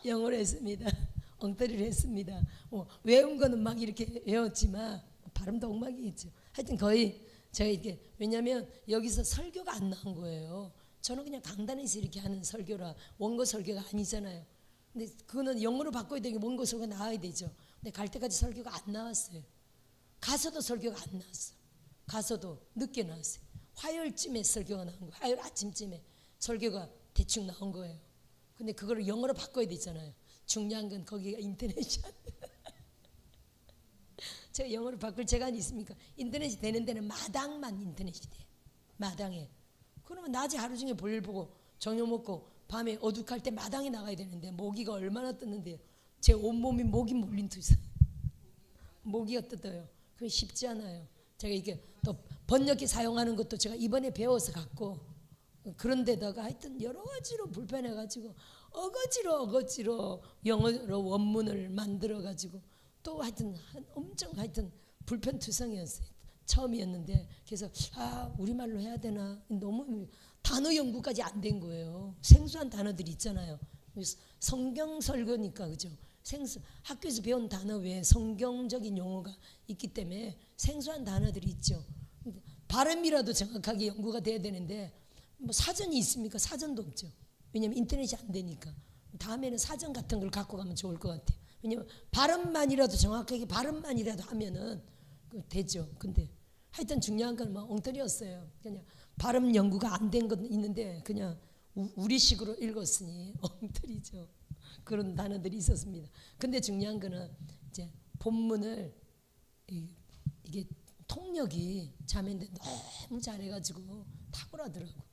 영어로 했습니다. 엉터리로 했습니다. 외운 거는 막 이렇게 외웠지만 발음도 엉망이겠죠. 하여튼 거의 제가 이렇게 왜냐하면 여기서 설교가 안 나온 거예요. 저는 그냥 강단에서 이렇게 하는 설교라 원고 설교가 아니잖아요. 근데 그거는 영어로 바꿔야 되고 원고 설교가 나와야 되죠. 근데 갈 때까지 설교가 안 나왔어요. 가서도 설교가 안 나왔어. 가서도 늦게 나왔어요. 화요일쯤에 설교가 나온 거예요. 화요일 아침쯤에 설교가 대충 나온 거예요. 근데 그거를 영어로 바꿔야 되잖아요. 중요한 건 거기가 인터넷이 안 돼. 제가 영어로 바꿀 재간이 있습니까? 인터넷이 되는 데는 마당만 인터넷이 돼. 마당에. 그러면 낮에 하루 종일 볼일 보고 저녁 먹고 밤에 어둑할 때 마당에 나가야 되는데 모기가 얼마나 떴는데요. 제 온몸이 모기 물린 투사. 모기가 뜯어요. 그게 쉽지 않아요. 제가 이게 또 번역기 사용하는 것도 제가 이번에 배워서 갖고 그런데다가 하여튼 여러 가지로 불편해가지고 어거지로 영어로 원문을 만들어가지고 또 하여튼 엄청 하여튼 불편투성이었어요. 처음이었는데 그래서 우리말로 해야 되나 너무 단어 연구까지 안 된 거예요. 생소한 단어들이 있잖아요. 성경 설교니까 그죠? 학교에서 배운 단어 외에 성경적인 용어가 있기 때문에 생소한 단어들이 있죠. 발음이라도 정확하게 연구가 돼야 되는데 뭐 사전이 있습니까? 사전도 없죠. 왜냐하면 인터넷이 안 되니까. 다음에는 사전 같은 걸 갖고 가면 좋을 것 같아요. 왜냐하면 발음만이라도 정확하게 발음만이라도 하면은 되죠. 근데 하여튼 중요한 건 뭐 엉터리였어요. 그냥 발음 연구가 안 된 건 있는데 그냥 우리식으로 읽었으니 엉터리죠. 그런 단어들이 있었습니다. 근데 중요한 거는 이제 본문을 이게 통역이 자매인데 너무 잘해가지고 탁월하더라고.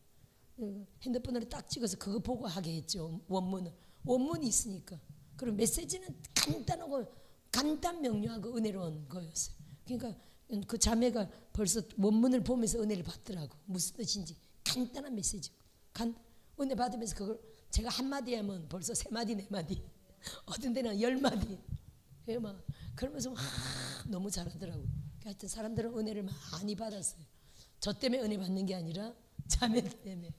핸드폰으로 딱 찍어서 그거 보고 하게 했죠. 원문이 있으니까. 그리고 메시지는 간단하고 간단 명료하고 은혜로운 거였어요. 그러니까 그 자매가 벌써 원문을 보면서 은혜를 받더라고. 무슨 뜻인지 간단한 메시지. 은혜 받으면서 그걸 제가 한마디 하면 벌써 3마디 4마디 어떤 데는 10마디 그러면서 너무 잘하더라고. 하여튼 사람들은 은혜를 많이 받았어요. 저 때문에 은혜 받는 게 아니라 자매 때문에.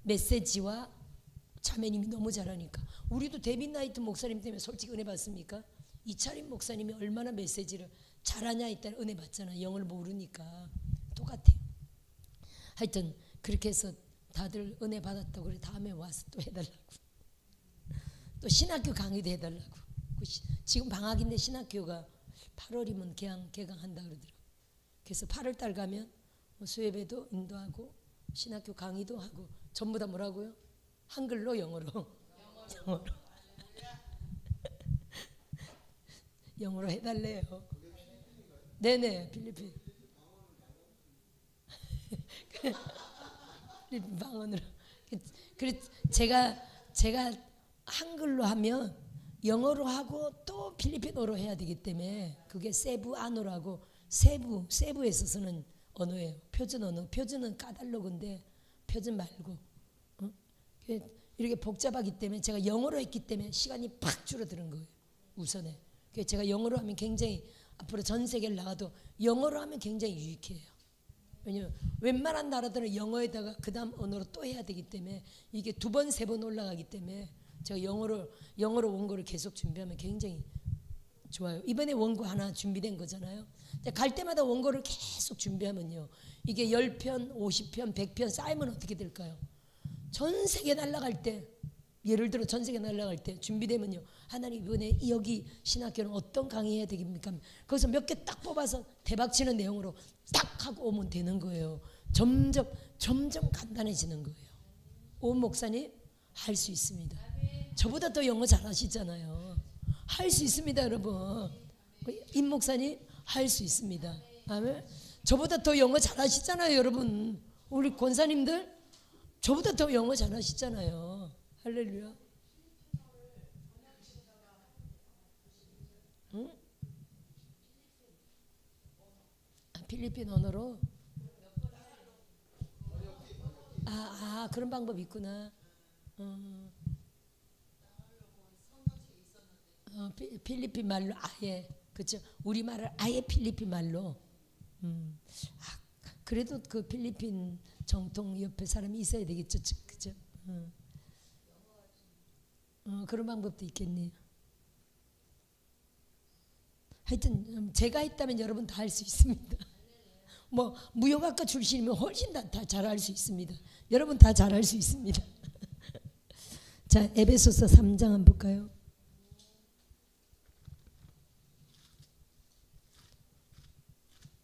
메시지와 자매님이 너무 잘하니까. 우리도 데빈 나이트 목사님 때문에 솔직히 은혜 받습니까? 이차림 목사님이 얼마나 메시지를 잘하냐에 따라 은혜 받잖아. 영어를 모르니까 똑같아요. 하여튼 그렇게 해서 다들 은혜 받았다고 그래. 다음에 와서 또 해달라고. 또 신학교 강의도 해달라고. 지금 방학인데 신학교가 8월이면 개강한다 그러더라고. 그래서 8월달 가면 수예배도 인도하고 신학교 강의도 하고 전부 다 뭐라고요? 한글로 영어로 영어로 해달래요. 네네, 필리핀 필리핀 방언으로. 그래 제가 한글로 하면 영어로 하고 또 필리핀어로 해야 되기 때문에 그게 세부아노라고 세부에서 쓰는 언어예요. 표준 언어. 표준은 까달로그인데 표준 말고 이렇게 복잡하기 때문에 제가 영어로 했기 때문에 시간이 팍 줄어드는 거예요. 우선에. 그래서 제가 영어로 하면 굉장히 앞으로 전 세계를 나가도 영어로 하면 굉장히 유익해요. 왜냐면 웬만한 나라들은 영어에다가 그 다음 언어로 또 해야 되기 때문에 이게 2번 3번 올라가기 때문에 제가 영어로 원고를 계속 준비하면 굉장히 좋아요. 이번에 원고 하나 준비된 거잖아요. 갈 때마다 원고를 계속 준비하면요. 이게 10편, 50편, 100편 쌓이면 어떻게 될까요? 전 세계 날아갈 때, 예를 들어 전 세계 날아갈 때 준비되면요. 하나님 이번에 여기 신학교는 어떤 강의해야 되겠습니까? 거기서 몇 개 딱 뽑아서 대박치는 내용으로 딱 하고 오면 되는 거예요. 점점 간단해지는 거예요. 오 목사님 할 수 있습니다. 저보다 더 영어 잘하시잖아요. 할 수 있습니다, 여러분. 임 목사님 할 수 있습니다. 아멘. 저보다 더 영어 잘하시잖아요, 여러분. 우리 권사님들 저보다 더 영어 잘하시잖아요. 할렐루야. 응? 필리핀 언어로. 그런 방법이 있구나. 필리핀 말로 아예 그렇죠. 우리 말을 아예 필리핀 말로. 그래도 그 필리핀 정통 옆에 사람이 있어야 되겠죠, 그죠? 그런 방법도 있겠네요. 하여튼 제가 했다면 여러분 다 할 수 있습니다. 뭐 무역학과 출신이면 훨씬 다 잘할 수 있습니다. 여러분 다 잘할 수 있습니다. 자, 에베소서 3장 한번 볼까요?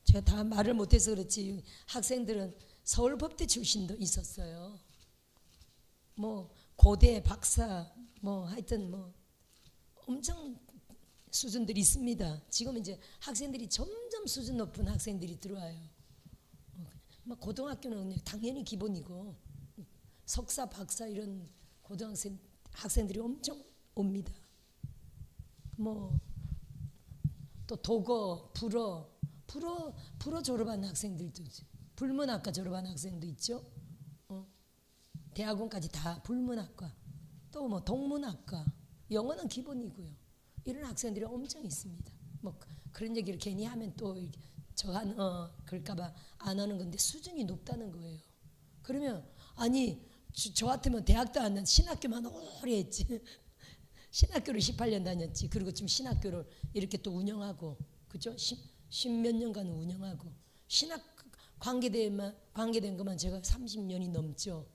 제가 다 말을 못해서 그렇지 학생들은 서울법대 출신도 있었어요. 뭐 고대 박사 뭐 하여튼 뭐 엄청 수준들이 있습니다. 지금 이제 학생들이 점점 수준 높은 학생들이 들어와요. 뭐 고등학교는 당연히 기본이고 석사 박사 이런 고등학생 학생들이 엄청 옵니다. 뭐 또 독어 불어 졸업한 학생들도 불문학과 졸업한 학생도 있죠. 대학원까지 다 불문학과 또 뭐 동문학과 영어는 기본이고요. 이런 학생들이 엄청 있습니다. 뭐 그런 얘기를 괜히 하면 또 저한 그럴까봐 안 하는 건데 수준이 높다는 거예요. 그러면 아니 저 같으면 대학도 안 난 신학교만 오래 했지. 신학교를 18년 다녔지. 그리고 지금 신학교를 이렇게 또 운영하고, 그죠? 십몇 년간 운영하고, 신학 관계된 것만 제가 30년이 넘죠.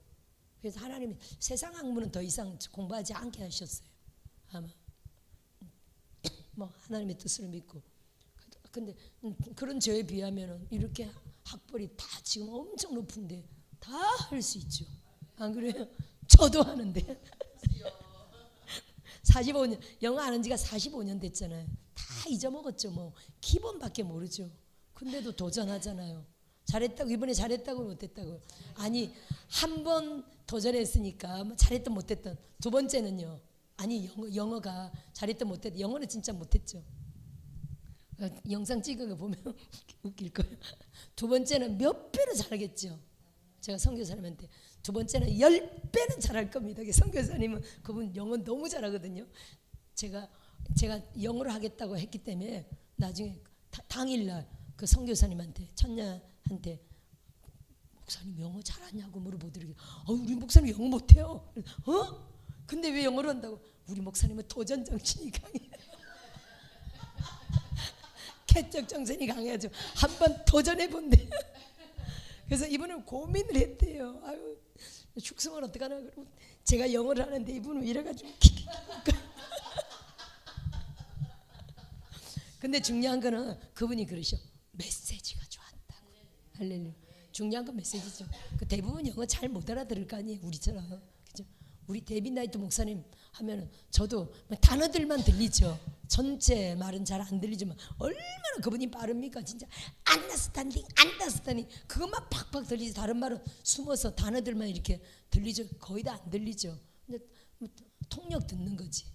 그래서 하나님이 세상 학문은 더 이상 공부하지 않게 하셨어요. 아마 뭐 하나님의 뜻을 믿고. 근데 그런 저에 비하면은 이렇게 학벌이 다 지금 엄청 높은데 다 할 수 있죠. 안 그래요? 저도 하는데. 45년 영어 아는 지가 45년 됐잖아요. 다 잊어먹었죠. 뭐 기본밖에 모르죠. 근데도 도전하잖아요. 잘했다고 이번에 잘했다고 못했다고. 아니 한 번 도전했으니까 뭐 잘했든 못했든 두 번째는요. 아니 영어가 잘했든 못했든 영어는 진짜 못했죠. 영상 찍은 거 보면 웃길 거예요. 두 번째는 몇 배로 잘하겠죠. 제가 선교사님한테 두 번째는 10배는 잘할 겁니다. 선교사님은 그분 영어 너무 잘하거든요. 제가 영어를 하겠다고 했기 때문에 나중에 당일날 그 선교사님한테 천녀한테 목사님 영어 잘하냐고 물어보더라고요. 우리 목사님 영어 못해요. 근데 왜 영어를 한다고? 우리 목사님은 도전 정신이 강해요. 개척 정신이 강해가지고 한번 도전해 본대. 그래서 이분은 고민을 했대요. 아유, 축성은 어떡하나. 그러고 제가 영어를 하는데 이분은 이래가지고. 근데 중요한 거는 그분이 그러셔. 메시지가 좋았다고. 할렐루야. 중요한 건 메시지죠. 그 대부분 영어 잘 못 알아들을 거 아니에요. 우리처럼. 그죠? 우리 데이빗 나이트 목사님 하면은 저도 단어들만 들리죠. 전체 말은 잘 안 들리지만 얼마나 그분이 빠릅니까? 진짜 안다스탄딩 그것만 팍팍 들리지. 다른 말은 숨어서 단어들만 이렇게 들리죠. 거의 다 안 들리죠. 근데 통역 듣는 거지.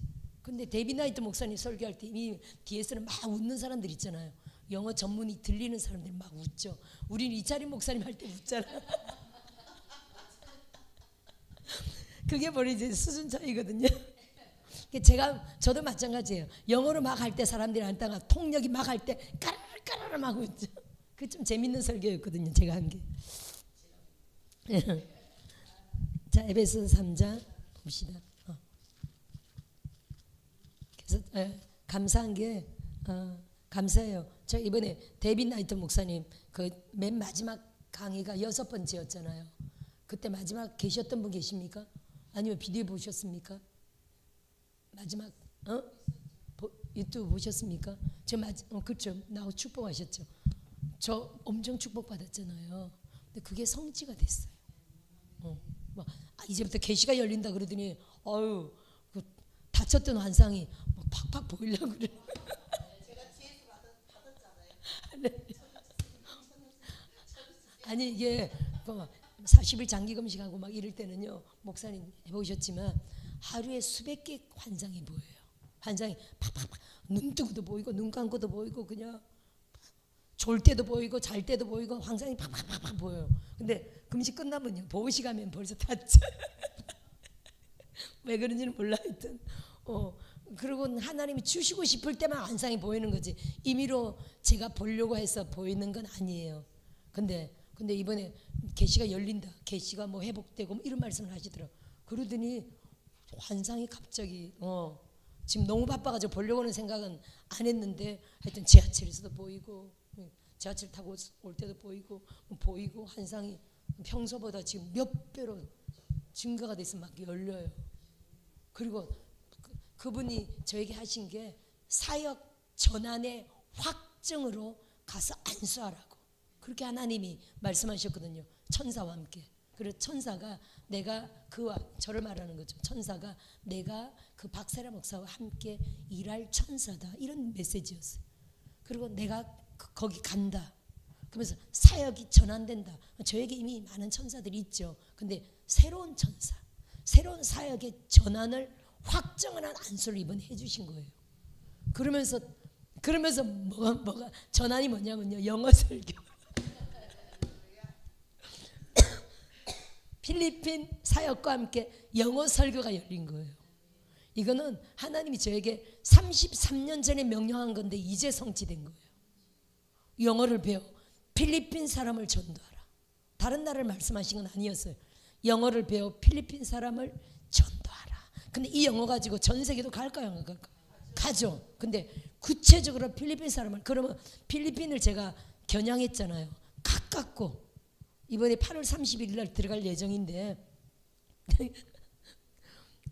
근데 데이빗 나이트 목사님 설교할 때 이미 뒤에서는 막 웃는 사람들 있잖아요. 영어 전문이 들리는 사람들이 막 웃죠. 우리는 이차림 목사님 할 때 웃잖아. 그게 바로 이제 수준 차이거든요. 저도 마찬가지예요. 영어로 막 할 때 사람들이 앉다가 통역이 막 할 때 까르르 막 웃죠. 그게 좀 재밌는 설교였거든요. 제가 한 게. 자, 에베소서 3장 봅시다. 그래서 감사한 게 감사해요. 저 이번에 데이빗 나이트 목사님 그 맨 마지막 강의가 6번째였잖아요. 그때 마지막 계셨던 분 계십니까? 아니면 비디오 보셨습니까? 마지막 유튜브 보셨습니까? 그렇죠. 나하고 축복하셨죠. 저 엄청 축복받았잖아요. 근데 그게 성취가 됐어요. 이제부터 계시가 열린다 그러더니 그 다쳤던 환상이 막 팍팍 보이려고 그래. 제가 지혜수 받았잖아요. 아니 이게 40일 장기 금식하고 막 이럴 때는요. 목사님 해보셨지만 하루에 수백 개 환상이 보여요. 환상이 팍팍팍 눈 뜨고도 보이고 눈 감고도 보이고 그냥 졸 때도 보이고 잘 때도 보이고 환상이 팍팍팍 보여요. 근데 금식 끝나면요. 보호시 가면 벌써 탔죠. 왜 그런지는 몰라 하여튼. 그리고 하나님이 주시고 싶을 때만 환상이 보이는 거지 임의로 제가 보려고 해서 보이는 건 아니에요. 근데 이번에 계시가 열린다. 계시가 뭐 회복되고 뭐 이런 말씀을 하시더라고. 그러더니 환상이 갑자기 지금 너무 바빠가지고 보려고는 생각은 안 했는데 하여튼 지하철에서도 보이고 지하철 타고 올 때도 보이고 환상이 평소보다 지금 몇 배로 증가가 돼서 막 열려요. 그리고 그분이 저에게 하신 게 사역 전환의 확증으로 가서 안수하라고 그렇게 하나님이 말씀하셨거든요. 천사와 함께. 그래서 천사가 내가 그와 저를 말하는 거죠. 천사가 내가 그 박세라 목사와 함께 일할 천사다 이런 메시지였어요. 그리고 내가 거기 간다. 그러면서 사역이 전환된다. 저에게 이미 많은 천사들이 있죠. 근데 새로운 천사, 새로운 사역의 전환을 확정을 한 안수를 이번에 해주신 거예요. 그러면서 뭐가 전환이 뭐냐면요. 영어 설교. 필리핀 사역과 함께 영어 설교가 열린 거예요. 이거는 하나님이 저에게 33년 전에 명령한 건데 이제 성취된 거예요. 영어를 배워 필리핀 사람을 전도하라. 다른 나라를 말씀하신 건 아니었어요. 영어를 배워 필리핀 사람을 전도하라. 근데 이 영어 가지고 전 세계도 갈까요? 안 갈까요? 가죠. 근데 구체적으로 필리핀 사람을, 그러면 필리핀을 제가 겨냥했잖아요. 가깝고 이번에 8월 31일 날 들어갈 예정인데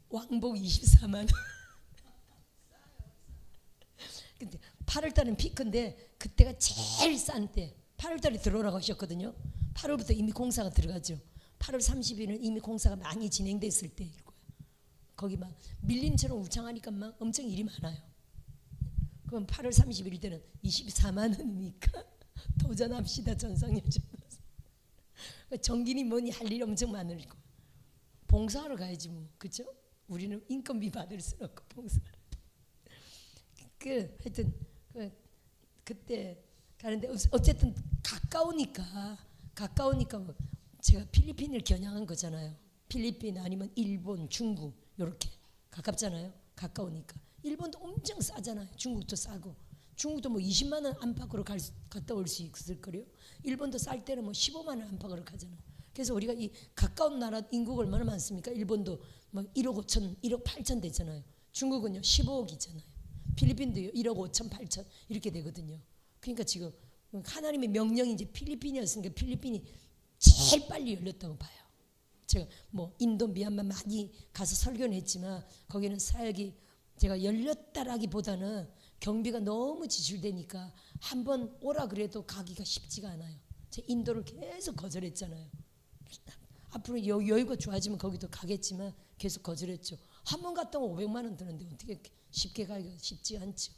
왕복 24만 원. 근데 8월 달은 피크인데 그때가 제일 싼 때. 8월 달에 들어오라고 하셨거든요. 8월부터 이미 공사가 들어가죠. 8월 30일은 이미 공사가 많이 진행됐을 때일 거예요. 거기 막 밀림처럼 우창하니까 막 엄청 일이 많아요. 그럼 8월 31일 때는 24만 원이니까 도전합시다. 전성엽 전도사. 정기니 뭐니 할 일이 엄청 많을 거예요. 봉사하러 가야지 뭐, 그렇죠? 우리는 인건비 받을 수는 없고 봉사를. 하여튼 그때 가는데 어쨌든 가까우니까 뭐 제가 필리핀을 겨냥한 거잖아요. 필리핀 아니면 일본, 중국 이렇게 가깝잖아요. 가까우니까. 일본도 엄청 싸잖아요. 중국도 싸고. 중국도 뭐 20만 원 안팎으로 갔다 올 수 있을 거래요. 일본도 쌀 때는 뭐 15만 원 안팎으로 가잖아요. 그래서 우리가 이 가까운 나라 인구가 얼마나 많습니까? 일본도 뭐 1억 5천, 1억 8천 되잖아요. 중국은요 15억이잖아요. 필리핀도요 1억 5천, 8천 이렇게 되거든요. 그러니까 지금 하나님의 명령이 이제 필리핀이었으니까 필리핀이 제일 빨리 열렸다고 봐요. 제가 뭐 인도, 미얀마 많이 가서 설교는 했지만 거기는 사역이 제가 열렸다라기보다는 경비가 너무 지출되니까 한번 오라 그래도 가기가 쉽지가 않아요. 제가 인도를 계속 거절했잖아요. 앞으로 여유가 좋아지면 거기도 가겠지만 계속 거절했죠. 한 번 갔다 오면 500만 원 드는데 어떻게 쉽게 가기가 쉽지 않죠.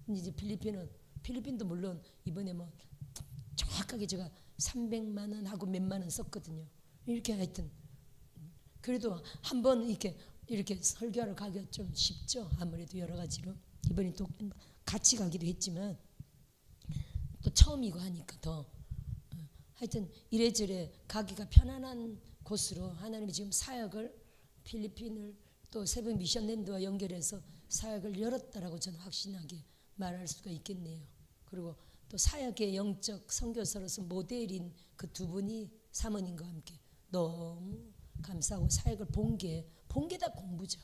이제 필리핀도 물론 이번에 뭐 정확하게 제가 300만 원 하고 몇만 원 썼거든요. 이렇게 하여튼 그래도 한번 이렇게 설교하러 가기가 좀 쉽죠. 아무래도 여러 가지로 이번에 또 같이 가기도 했지만 또 처음이고 하니까 더 하여튼 이래저래 가기가 편안한 곳으로 하나님이 지금 사역을 필리핀을 또 새벽 미션랜드와 연결해서 사역을 열었다라고 저는 확신하게 말할 수가 있겠네요. 그리고 또 사역의 영적 선교사로서 모델인 그 두 분이 사모님과 함께 너무 감사하고 사역을 본 게 다 공부죠.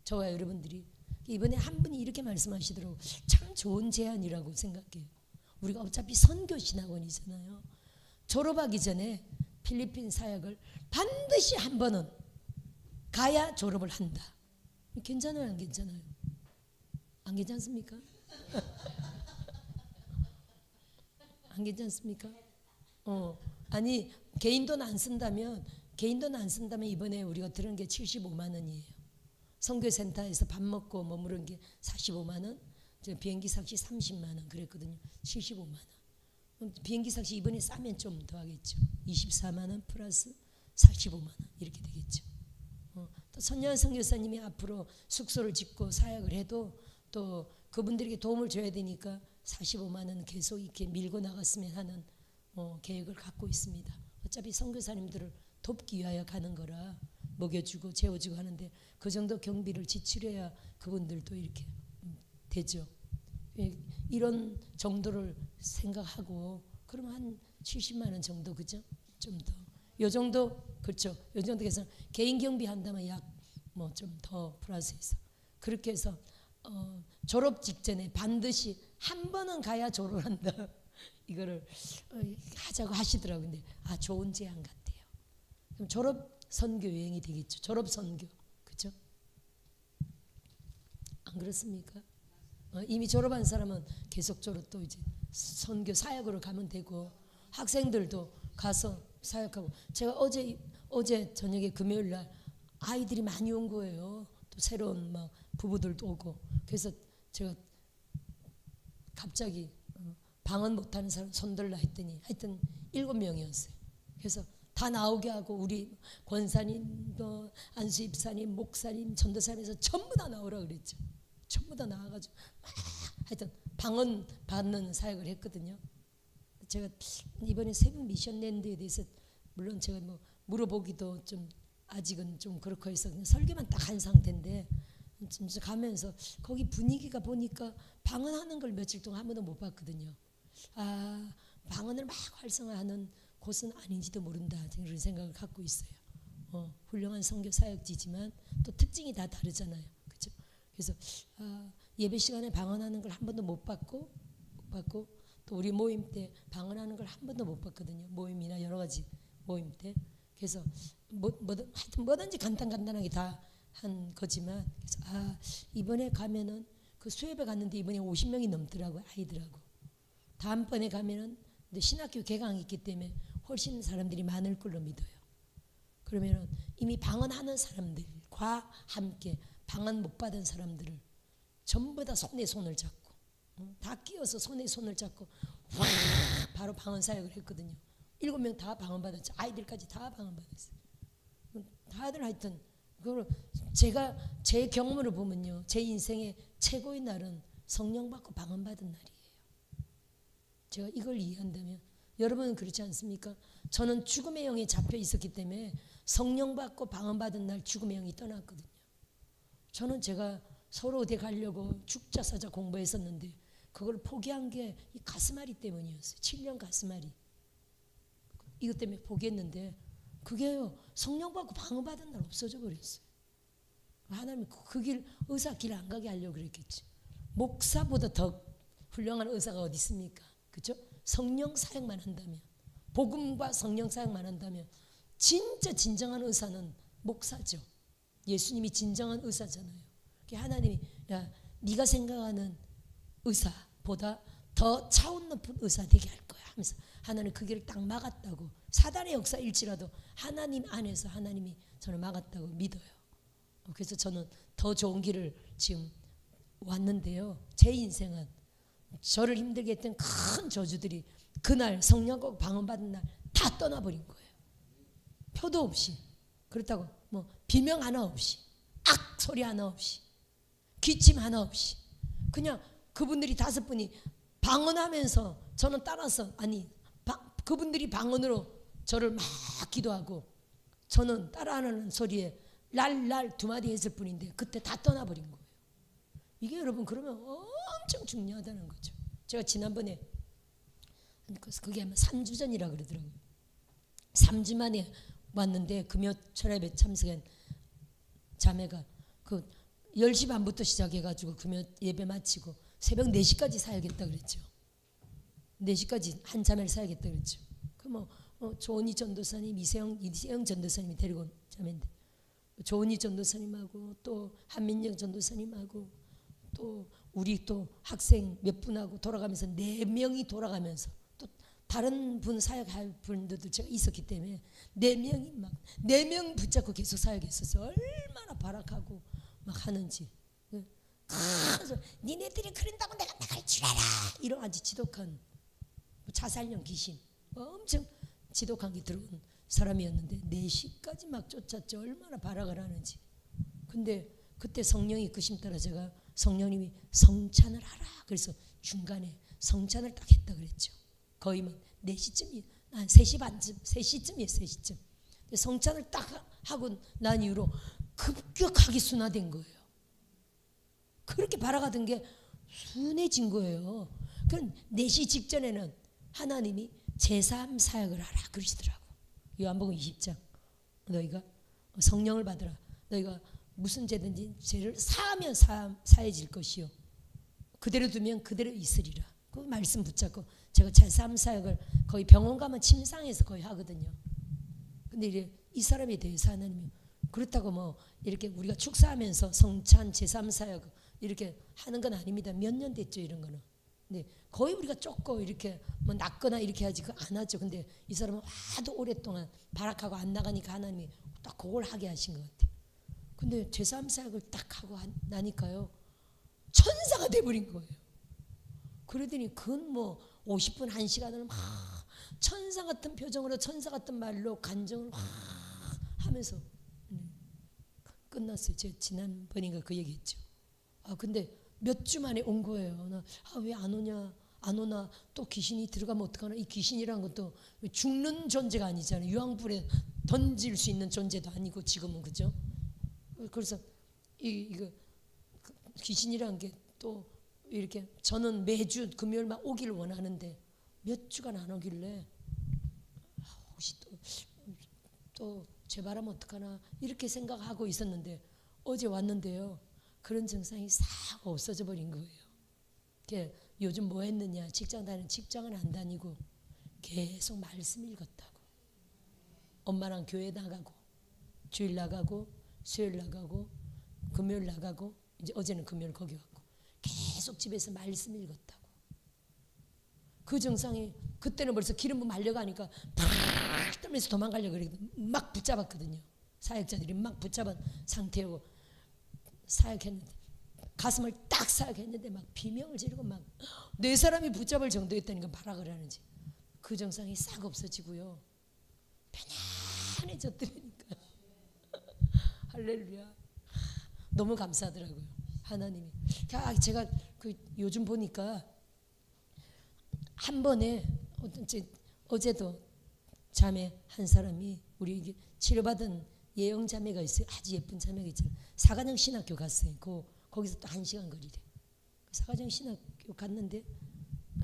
저와 여러분들이 이번에 한 분이 이렇게 말씀하시더라고요. 참 좋은 제안이라고 생각해요. 우리가 어차피 선교 신학원이잖아요. 졸업하기 전에 필리핀 사역을 반드시 한 번은 가야 졸업을 한다. 괜찮아요, 안 괜찮아요? 안 괜찮습니까? 안 괜찮습니까? 아니 개인 돈 안 쓴다면 이번에 우리가 들은 게 75만 원이에요. 선교센터에서 밥 먹고 머무른 게 45만 원, 비행기 삭시 30만 원 그랬거든요. 75만 원. 비행기 삭시 이번에 싸면 좀 더 하겠죠. 24만 원 플러스 45만 원 이렇게 되겠죠. 또 선녀 선교사님이 앞으로 숙소를 짓고 사역을 해도 또 그분들에게 도움을 줘야 되니까 45만 원 계속 이렇게 밀고 나갔으면 하는 계획을 갖고 있습니다. 어차피 선교사님들을 돕기 위하여 가는 거라 먹여주고 재워주고 하는데 그 정도 경비를 지출해야 그분들도 이렇게 되죠. 이런 정도를 생각하고 그러면 한 70만 원 정도 그죠? 좀 더. 요 정도 그렇죠. 요 정도 해서 개인 경비 한다면 약 뭐 좀 더 플러스해서 그렇게 해서 졸업 직전에 반드시 한 번은 가야 졸업을 한다. 이거를 하자고 하시더라고요. 근데 좋은 제안 같아요. 그럼 졸업 선교 여행이 되겠죠. 졸업 선교. 그렇죠? 안 그렇습니까? 이미 졸업한 사람은 계속적으로 또 이제 선교 사역으로 가면 되고 학생들도 가서 사역하고 제가 어제 저녁에 금요일 날 아이들이 많이 온 거예요. 또 새로운 막 부부들도 오고 그래서 제가 갑자기 방언 못하는 사람 손들라 했더니 하여튼 7명이었어요. 그래서 다 나오게 하고 우리 권사님, 또 안수 입사님, 목사님, 전도사님에서 전부 다 나오라 그랬죠. 전부 다 나와가지고 막 하여튼 방언 받는 사역을 했거든요. 제가 이번에 새벽 미션랜드에 대해서 물론 제가 뭐 물어보기도 좀 아직은 좀 그렇고 해서 그냥 설교만 딱 한 상태인데 진짜 가면서 거기 분위기가 보니까 방언하는 걸 며칠 동안 한 번도 못 봤거든요. 아, 방언을 막 활성화하는 곳은 아닌지도 모른다 그런 생각을 갖고 있어요. 훌륭한 선교 사역지지만 또 특징이 다 다르잖아요. 그렇죠? 그래서 예배 시간에 방언하는 걸 한 번도 못 봤고 또 우리 모임 때 방언하는 걸 한 번도 못 봤거든요. 모임이나 여러 가지 모임 때. 그래서 하여튼 뭐든지 간단하게 다 한 거지만 그래서 이번에 가면은 그 수협에 갔는데 이번에 50명이 넘더라고요. 아이들하고. 다음번에 가면은 신학교 개강이 있기 때문에 훨씬 사람들이 많을 걸로 믿어요. 그러면은 이미 방언하는 사람들과 함께 방언 못 받은 사람들을 전부 다 손에 손을 잡고 다 끼어서 손에 손을 잡고 확 바로 방언 사역을 했거든요. 7명 다 방언 받았죠. 아이들까지 다 방언 받았어요. 다들 하여튼 그걸 제가 제 경험으로 보면요, 제 인생의 최고의 날은 성령 받고 방언 받은 날이에요. 제가 이걸 이해한다면 여러분은 그렇지 않습니까? 저는 죽음의 영에 잡혀 있었기 때문에 성령 받고 방언 받은 날 죽음의 영이 떠났거든요. 저는 제가 서로 어디 가려고 죽자사자 공부했었는데 그걸 포기한 게 이 가스마리 때문이었어요. 7년 가스마리. 이것 때문에 포기했는데 그게요, 성령 받고 방언 받은 날 없어져 버렸어요. 하나님이 그 길, 의사 길 안 가게 하려고 그랬겠지. 목사보다 더 훌륭한 의사가 어디 있습니까? 그렇죠? 성령 사역만 한다면, 복음과 성령 사역만 한다면 진짜 진정한 의사는 목사죠. 예수님이 진정한 의사잖아요. 하나님이 야, 네가 생각하는 의사보다 더 차원 높은 의사 되게 할 거야 하면서 하나님 그 길을 딱 막았다고. 사단의 역사일지라도 하나님 안에서 하나님이 저를 막았다고 믿어요. 그래서 저는 더 좋은 길을 지금 왔는데요, 제 인생은 저를 힘들게 했던 큰 저주들이 그날 성령과 방언 받은 날 다 떠나버린 거예요. 표도 없이, 그렇다고 뭐 비명 하나 없이, 악 소리 하나 없이, 기침 하나 없이, 그냥 그분들이 5분이 방언하면서 저는 따라서, 아니 그분들이 방언으로 저를 막 기도하고 저는 따라하는 소리에 랄랄 2마디 했을 뿐인데 그때 다 떠나버린 거예요. 이게 여러분 그러면 엄청 중요하다는 거죠. 제가 지난번에 그게 아마 3주 전이라 그러더라고요. 3주 만에 왔는데 금요 철야예배 참석한 자매가 그 10시 반부터 시작해가지고 금요 예배 마치고 새벽 4시까지 사야겠다 그랬죠. 4시까지 한 자매를 사야겠다 그랬죠. 그 조은희 전도사님, 이세영 전도사님이 데리고 온 자매인데 조은희 전도사님하고 또 한민영 전도사님하고 또 우리 또 학생 몇 분하고 돌아가면서 4명이 돌아가면서 또 다른 분 사역할 분들도 제가 있었기 때문에 4명이 막 4명 붙잡고 계속 사역했었어요. 얼마나 발악하고 막 하는지. 그래서 니네들이 그런다고 내가 나갈 줄 알아, 이런 아주 지독한 자살령 귀신, 엄청 지독한 게 들어온 사람이었는데 4시까지 막 쫓았죠. 얼마나 발악을 하는지. 근데 그때 성령이 이끄심 따라 제가 성령님이 성찬을 하라 그래서 중간에 성찬을 딱 했다 그랬죠. 거의 막 4시쯤이 한 3시 반쯤 3시쯤이에요. 3시쯤. 성찬을 딱 하고 난 이후로 급격하게 순화된 거예요. 그렇게 발악하던 게 순해진 거예요. 그럼 4시 직전에는 하나님이 제3 사역을 하라 그러시더라고. 요한복음 20장. 너희가 성령을 받으라. 너희가 무슨 죄든지 죄를 사하면 사해질 것이요, 그대로 두면 그대로 있으리라. 그 말씀 붙잡고 제가 제3 사역을 거의 병원 가면 침상에서 거의 하거든요. 근데 이제 이 사람에 대해서 하나님이 그렇다고 뭐 이렇게 우리가 축사하면서 성찬 제3 사역 이렇게 하는 건 아닙니다. 몇 년 됐죠 이런 거는. 근데 거의 우리가 쫓고 이렇게 뭐 낫거나 이렇게 하지 그거 안 하죠. 근데 이 사람은 하도 오랫동안 발악하고 안 나가니까 하나님이 딱 그걸 하게 하신 것 같아요. 근데 제3 사역을 딱 하고 나니까요, 천사가 돼버린 거예요. 그러더니 그건 뭐 50분 1시간을 막 천사 같은 표정으로 천사 같은 말로 간정을 막 하면서 끝났어요. 제가 지난번인가 그 얘기했죠. 근데 몇 주 만에 온 거예요. 왜 안 오냐, 안 오나, 또 귀신이 들어가면 어떡하나. 이 귀신이란 것도 죽는 존재가 아니잖아요. 유황불에 던질 수 있는 존재도 아니고 지금은, 그죠? 그래서 이거 귀신이란 게 또 이렇게 저는 매주 금요일만 오기를 원하는데 몇 주간 안 오길래 혹시 또 재발하면 어떡하나 이렇게 생각하고 있었는데 어제 왔는데요. 그런 증상이 싹 없어져 버린 거예요. 요즘 뭐 했느냐, 직장 다니는 직장은 안 다니고 계속 말씀 읽었다고. 엄마랑 교회 나가고 주일 나가고 수요일 나가고 금요일 나가고 이제 어제는 금요일 거기 왔고 계속 집에서 말씀 읽었다고. 그 증상이 그때는 벌써 기름 부음 말려가니까 팍 떨면서 도망가려고 그랬거든요. 막 붙잡았거든요. 사역자들이 막 붙잡은 상태고 사역했는데 가슴을 딱 사역했는데 막 비명을 지르고 막 네 사람이 붙잡을 정도였다니까 봐라 그러는지. 그 증상이 싹 없어지고요. 편안해졌더라니까. 할렐루야. 너무 감사하더라고요. 하나님이. 제가 요즘 보니까 한 번에 어제도 자매 한 사람이 우리 이게 치료받은 예영 자매가 있어요. 아주 예쁜 자매가 있잖아요. 사가정 신학교 갔어요. 거기서 또 1시간 거리래. 사가정 신학교 갔는데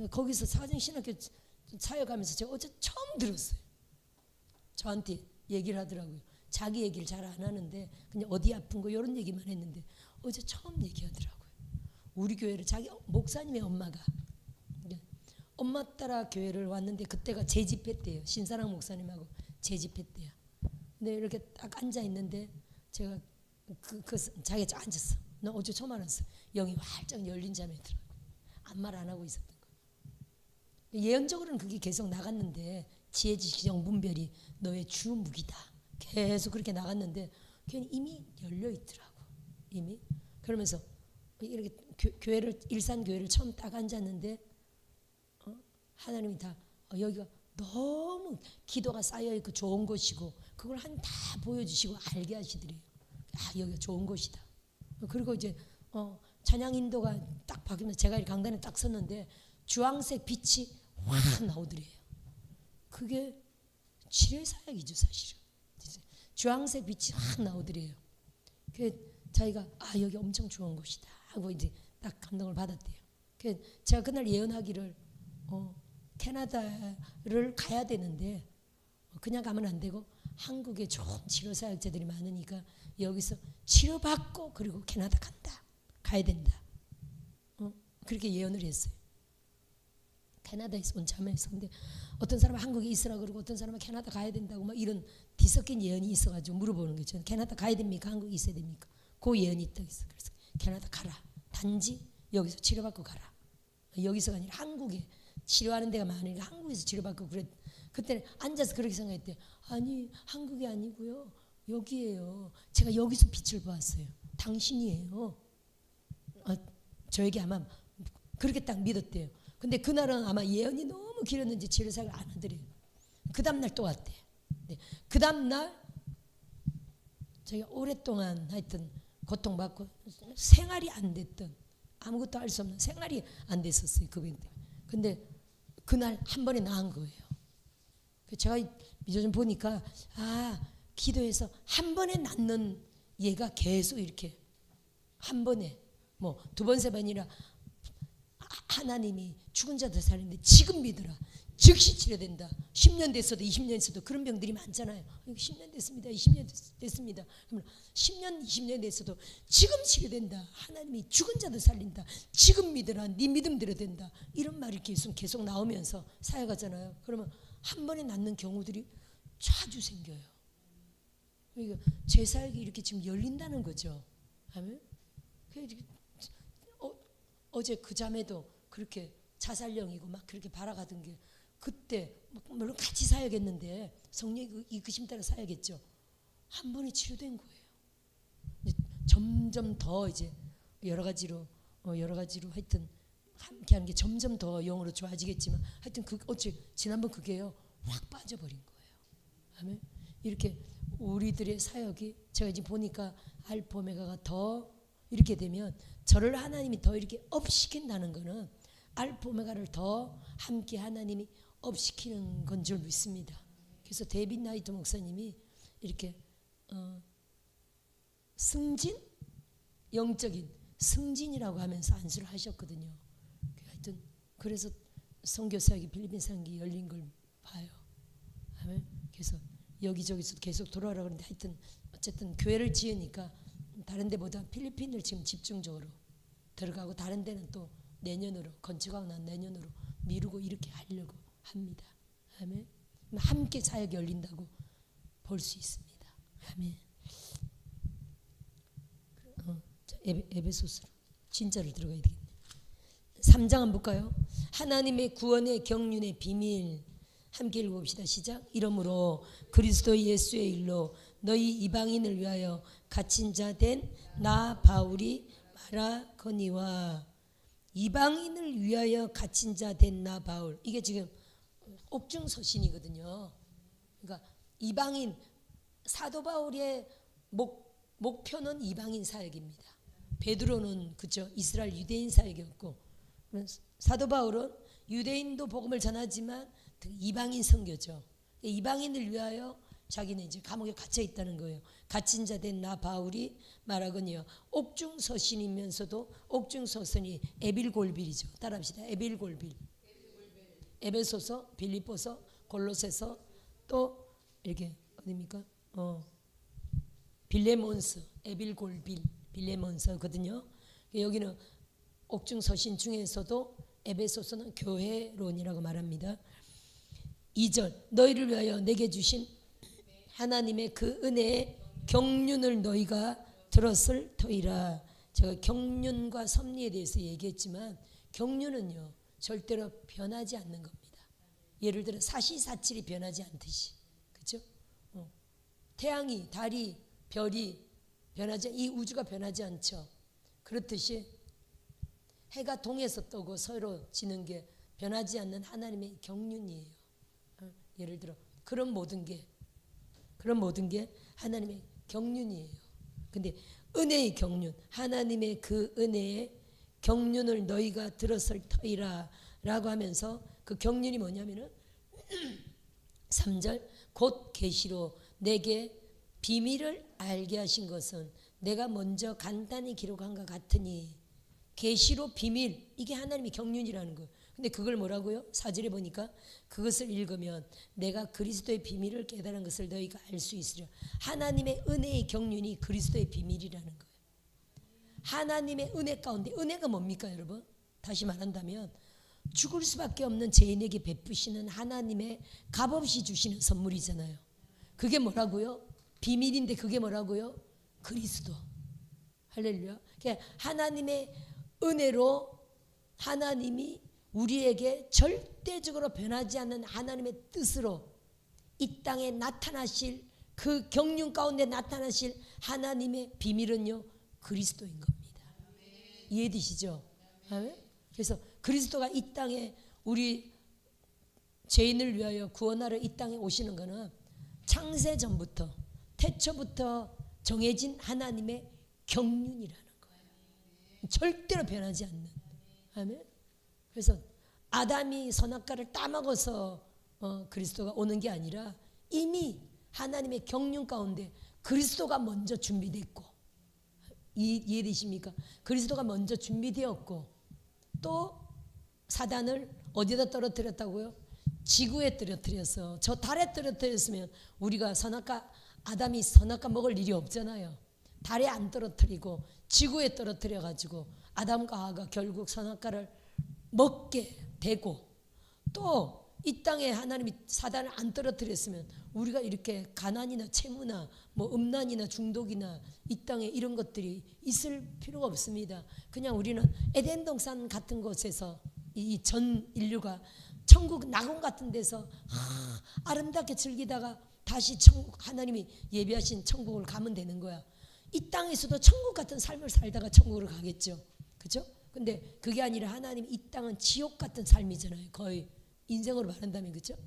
거기서 사가정 신학교 사역하면서 제가 어제 처음 들었어요. 저한테 얘기를 하더라고요. 자기 얘기를 잘 안 하는데 그냥 어디 아픈 거 이런 얘기만 했는데 어제 처음 얘기하더라고요. 우리 교회를 자기 목사님의 엄마가 엄마 따라 교회를 왔는데 그때가 재집회 때예요. 신사랑 목사님하고 재집회 때야. 근데 이렇게 딱 앉아 있는데 제가 자기가 앉았어. 나 어제 처음 알았어. 영이 활짝 열린 자매더라고. 아무 말 안 하고 있었던 거. 예언적으로는 그게 계속 나갔는데 지혜 지식 영분별이 너의 주 무기다. 계속 그렇게 나갔는데 걔는 이미 열려 있더라고. 이미. 그러면서 이렇게 교회를 일산 교회를 처음 딱 앉았는데 하나님이 다 여기가 너무 기도가 쌓여 있고 좋은 곳이고 그걸 다 보여주시고 알게 하시더래요. 여기가 좋은 곳이다. 그리고 이제 찬양 인도가 딱 바뀌면서 제가 이 강단에 딱 섰는데 주황색 빛이 확 나오더래요. 그게 치료 사역이죠 사실은. 주황색 빛이 확 나오더래요. 자기가 여기 엄청 좋은 곳이다 하고 이제 딱 감동을 받았대요. 제가 그날 예언하기를 캐나다를 가야 되는데 그냥 가면 안 되고 한국에 좋은 치료 사역자들이 많으니까 여기서 치료받고 그리고 캐나다 가야 된다. 그렇게 예언을 했어요. 캐나다에서 온 자매에서. 근데 어떤 사람은 한국에 있으라 그러고 어떤 사람은 캐나다 가야 된다고 막 이런 뒤섞인 예언이 있어가지고 물어보는 거죠. 캐나다 가야 됩니까? 한국에 있어야 됩니까? 그 예언이 있다 했어. 그래서 캐나다 가라. 단지 여기서 치료받고 가라. 여기서가 아니라 한국에 치료하는 데가 많으니까 한국에서 치료받고 그랬. 그때는 앉아서 그렇게 생각했대. 아니 한국이 아니고요. 여기에요. 제가 여기서 빛을 보았어요. 당신이에요. 저에게 아마 그렇게 딱 믿었대요. 근데 그날은 아마 예언이 너무 길었는지 치료사를 안 하더래요. 그 다음날 또 왔대. 네. 그 다음날 제가 오랫동안 하여튼 고통받고 생활이 안 됐던 아무것도 할 수 없는 생활이 안 됐었어요. 그거 때문에. 근데 그날 한 번에 나은 거예요. 제가 요즘 보니까 기도해서 한 번에 낫는 얘가 계속 이렇게 한 번에 뭐 두 번 세 번이라 하나님이 죽은 자들 살리는데 지금 믿으라. 즉시 치료된다. 10년 됐어도 20년 됐어도 그런 병들이 많잖아요. 10년 됐습니다. 20년 됐습니다. 그러면 10년 20년 됐어도 지금 치료된다. 하나님이 죽은 자들 살린다. 지금 믿으라. 네 믿음대로 된다. 이런 말이 계속 나오면서 사역하잖아요. 그러면 한 번에 낫는 경우들이 자주 생겨요. 그러니까 제 사역이 이렇게 지금 열린다는 거죠. 아멘. 어제 그 자매도 그렇게 자살령이고 막 그렇게 바라가던 게 그때 물론 같이 사역했는데 성령의 이끄심 따라 사역했죠. 한 번에 치료된 거예요. 점점 더 이제 여러 가지로 하여튼 함께하는 게 점점 더 영으로 좋아지겠지만 하여튼 어째 지난번 그게요 확 빠져버린 거예요. 아멘. 이렇게 우리들의 사역이 제가 지금 보니까 알파 오메가가 더 이렇게 되면 저를 하나님이 더 이렇게 업시킨다는 거는 알파 오메가를 더 함께 하나님이 업시키는 건 줄 믿습니다. 그래서 데이빗 나이트 목사님이 이렇게 승진, 영적인 승진이라고 하면서 안수를 하셨거든요. 하여튼 그래서 선교사역이 필리핀 사역이 열린 걸 봐요. 아멘. 그래서 여기저기서 계속 돌아오라 그러는데 하여튼 어쨌든 교회를 지으니까 다른 데보다 필리핀을 지금 집중적으로 들어가고 다른 데는 또 내년으로 건축하고 난 내년으로 미루고 이렇게 하려고 합니다. 아멘. 함께 사역이 열린다고 볼 수 있습니다. 아멘. 에베소서로 진짜로 들어가야 되겠네. 3장 한번 볼까요? 하나님의 구원의 경륜의 비밀 함께 읽어봅시다. 시작. 이러므로 그리스도 예수의 일로 너희 이방인을 위하여 갇힌 자 된 나 바울이 말하거니와. 이방인을 위하여 갇힌 자 된 나 바울, 이게 지금 옥중서신이거든요. 그러니까 이방인, 사도 바울의 목표는 이방인 사역입니다. 베드로는 그죠, 이스라엘 유대인 사역이었고, 사도 바울은 유대인도 복음을 전하지만 이방인 선교죠. 이방인을 위하여 자기는 이제 감옥에 갇혀 있다는 거예요. 갇힌 자 된 나 바울이 말하거니와. 옥중서신이면서도 옥중서신이 에빌골빌이죠. 따라합시다. 에빌골빌. 에베소서, 빌립보서, 골로새서, 또 이렇게 어디입니까? 빌레몬스, 에빌골빌, 빌레몬스거든요. 여기는 옥중서신 중에서도 에베소서는 교회론이라고 말합니다. 2절. 너희를 위하여 내게 주신 하나님의 그 은혜의 경륜을 너희가 들었을 터이라. 제가 경륜과 섭리에 대해서 얘기했지만 경륜은요 절대로 변하지 않는 겁니다. 예를 들어 사시사철이 변하지 않듯이, 그렇죠? 태양이, 달이, 별이 변하지, 이 우주가 변하지 않죠. 그렇듯이 해가 동에서 뜨고 서로 지는 게 변하지 않는 하나님의 경륜이에요. 예를 들어 그런 모든 게 하나님의 경륜이에요. 근데 은혜의 경륜, 하나님의 그 은혜의 경륜을 너희가 들었을 터이라 라고 하면서 그 경륜이 뭐냐면은 3절. 곧 계시로 내게 비밀을 알게 하신 것은 내가 먼저 간단히 기록한 것 같으니. 계시로 비밀, 이게 하나님의 경륜이라는 거예요. 근데 그걸 뭐라고요? 4절에 보니까 그것을 읽으면 내가 그리스도의 비밀을 깨달은 것을 너희가 알 수 있으려. 하나님의 은혜의 경륜이 그리스도의 비밀이라는 거예요. 하나님의 은혜 가운데, 은혜가 뭡니까 여러분? 다시 말한다면 죽을 수밖에 없는 죄인에게 베푸시는 하나님의 값없이 주시는 선물이잖아요. 그게 뭐라고요? 비밀인데 그게 뭐라고요? 그리스도. 할렐루야. 그러니까 하나님의 은혜로 하나님이 우리에게 절대적으로 변하지 않는 하나님의 뜻으로 이 땅에 나타나실, 그 경륜 가운데 나타나실 하나님의 비밀은요 그리스도인 겁니다. 이해되시죠? 그래서 그리스도가 이 땅에 우리 죄인을 위하여 구원하러 이 땅에 오시는 것은 창세 전부터, 태초부터 정해진 하나님의 경륜이라는 거예요. 절대로 변하지 않는. 아멘. 그래서 아담이 선악과를 따먹어서 그리스도가 오는 게 아니라 이미 하나님의 경륜 가운데 그리스도가 먼저 준비됐고, 이해되십니까? 그리스도가 먼저 준비되었고, 또 사단을 어디다 떨어뜨렸다고요? 지구에 떨어뜨려서, 저 달에 떨어뜨렸으면 우리가 아담이 선악과 먹을 일이 없잖아요. 달에 안 떨어뜨리고 지구에 떨어뜨려 가지고 아담과 하와가 결국 선악과를 먹게 되고, 또 이 땅에 하나님이 사단을 안 떨어뜨렸으면 우리가 이렇게 가난이나 채무나 뭐 음란이나 중독이나 이 땅에 이런 것들이 있을 필요가 없습니다. 그냥 우리는 에덴 동산 같은 곳에서 이 전 인류가 천국 낙원 같은 데서 아름답게 즐기다가 다시 천국, 하나님이 예비하신 천국을 가면 되는 거야. 이 땅에서도 천국 같은 삶을 살다가 천국으로 가겠죠. 그렇죠? 근데 그게 아니라 하나님 이 땅은 지옥 같은 삶이잖아요. 거의 인생으로 말한다면, 그렇죠?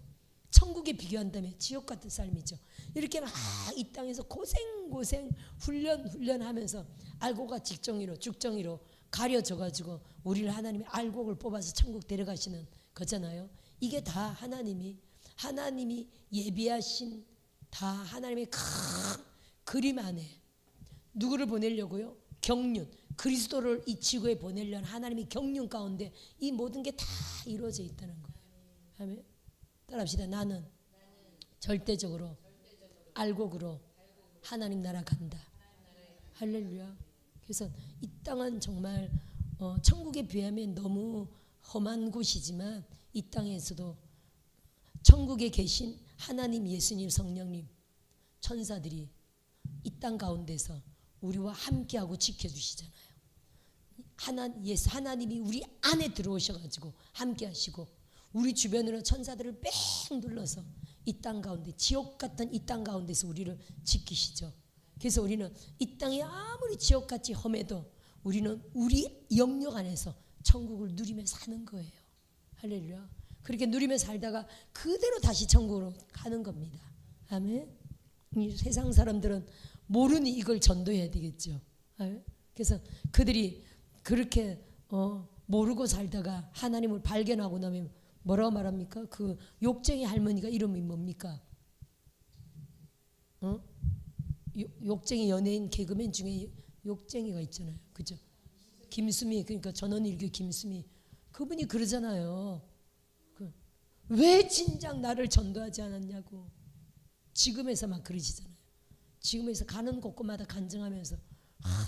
천국에 비교한다면 지옥 같은 삶이죠. 이렇게 막 이 땅에서 고생 훈련하면서 알고가 직정이로 죽정이로 가려져 가지고 우리를 하나님의 알곡을 뽑아서 천국 데려가시는 거잖아요. 이게 다 하나님이 예비하신, 다 하나님의 큰 그림 안에 누구를 보내려고요? 경륜, 그리스도를 이 지구에 보내려는 하나님의 경륜 가운데 이 모든 게 다 이루어져 있다는 거예요. 아멘. 따라합시다. 나는 절대적으로 알곡으로 하나님 나라 간다. 할렐루야. 그래서 이 땅은 정말 천국에 비하면 너무 험한 곳이지만 이 땅에서도 천국에 계신 하나님, 예수님, 성령님, 천사들이 이 땅 가운데서 우리와 함께하고 지켜주시잖아요. 하나님이 우리 안에 들어오셔가지고 함께하시고 우리 주변으로 천사들을 뺑 둘러서 이 땅 가운데, 지옥 같은 이 땅 가운데서 우리를 지키시죠. 그래서 우리는 이 땅이 아무리 지옥같이 험해도 우리는 우리 영역 안에서 천국을 누리며 사는 거예요. 할렐루야. 그렇게 누리며 살다가 그대로 다시 천국으로 가는 겁니다. 아멘. 이 세상 사람들은 모르니 이걸 전도해야 되겠죠. 아멘. 그래서 그들이 그렇게 모르고 살다가 하나님을 발견하고 나면 뭐라고 말합니까? 그 욕쟁이 할머니가 이름이 뭡니까? 욕쟁이 연예인 개그맨 중에 욕쟁이가 있잖아요. 그죠? 김수미, 그러니까 전원일교 김수미. 그분이 그러잖아요. 왜 진작 나를 전도하지 않았냐고. 지금에서 막 그러시잖아요. 지금에서 가는 곳곳마다 간증하면서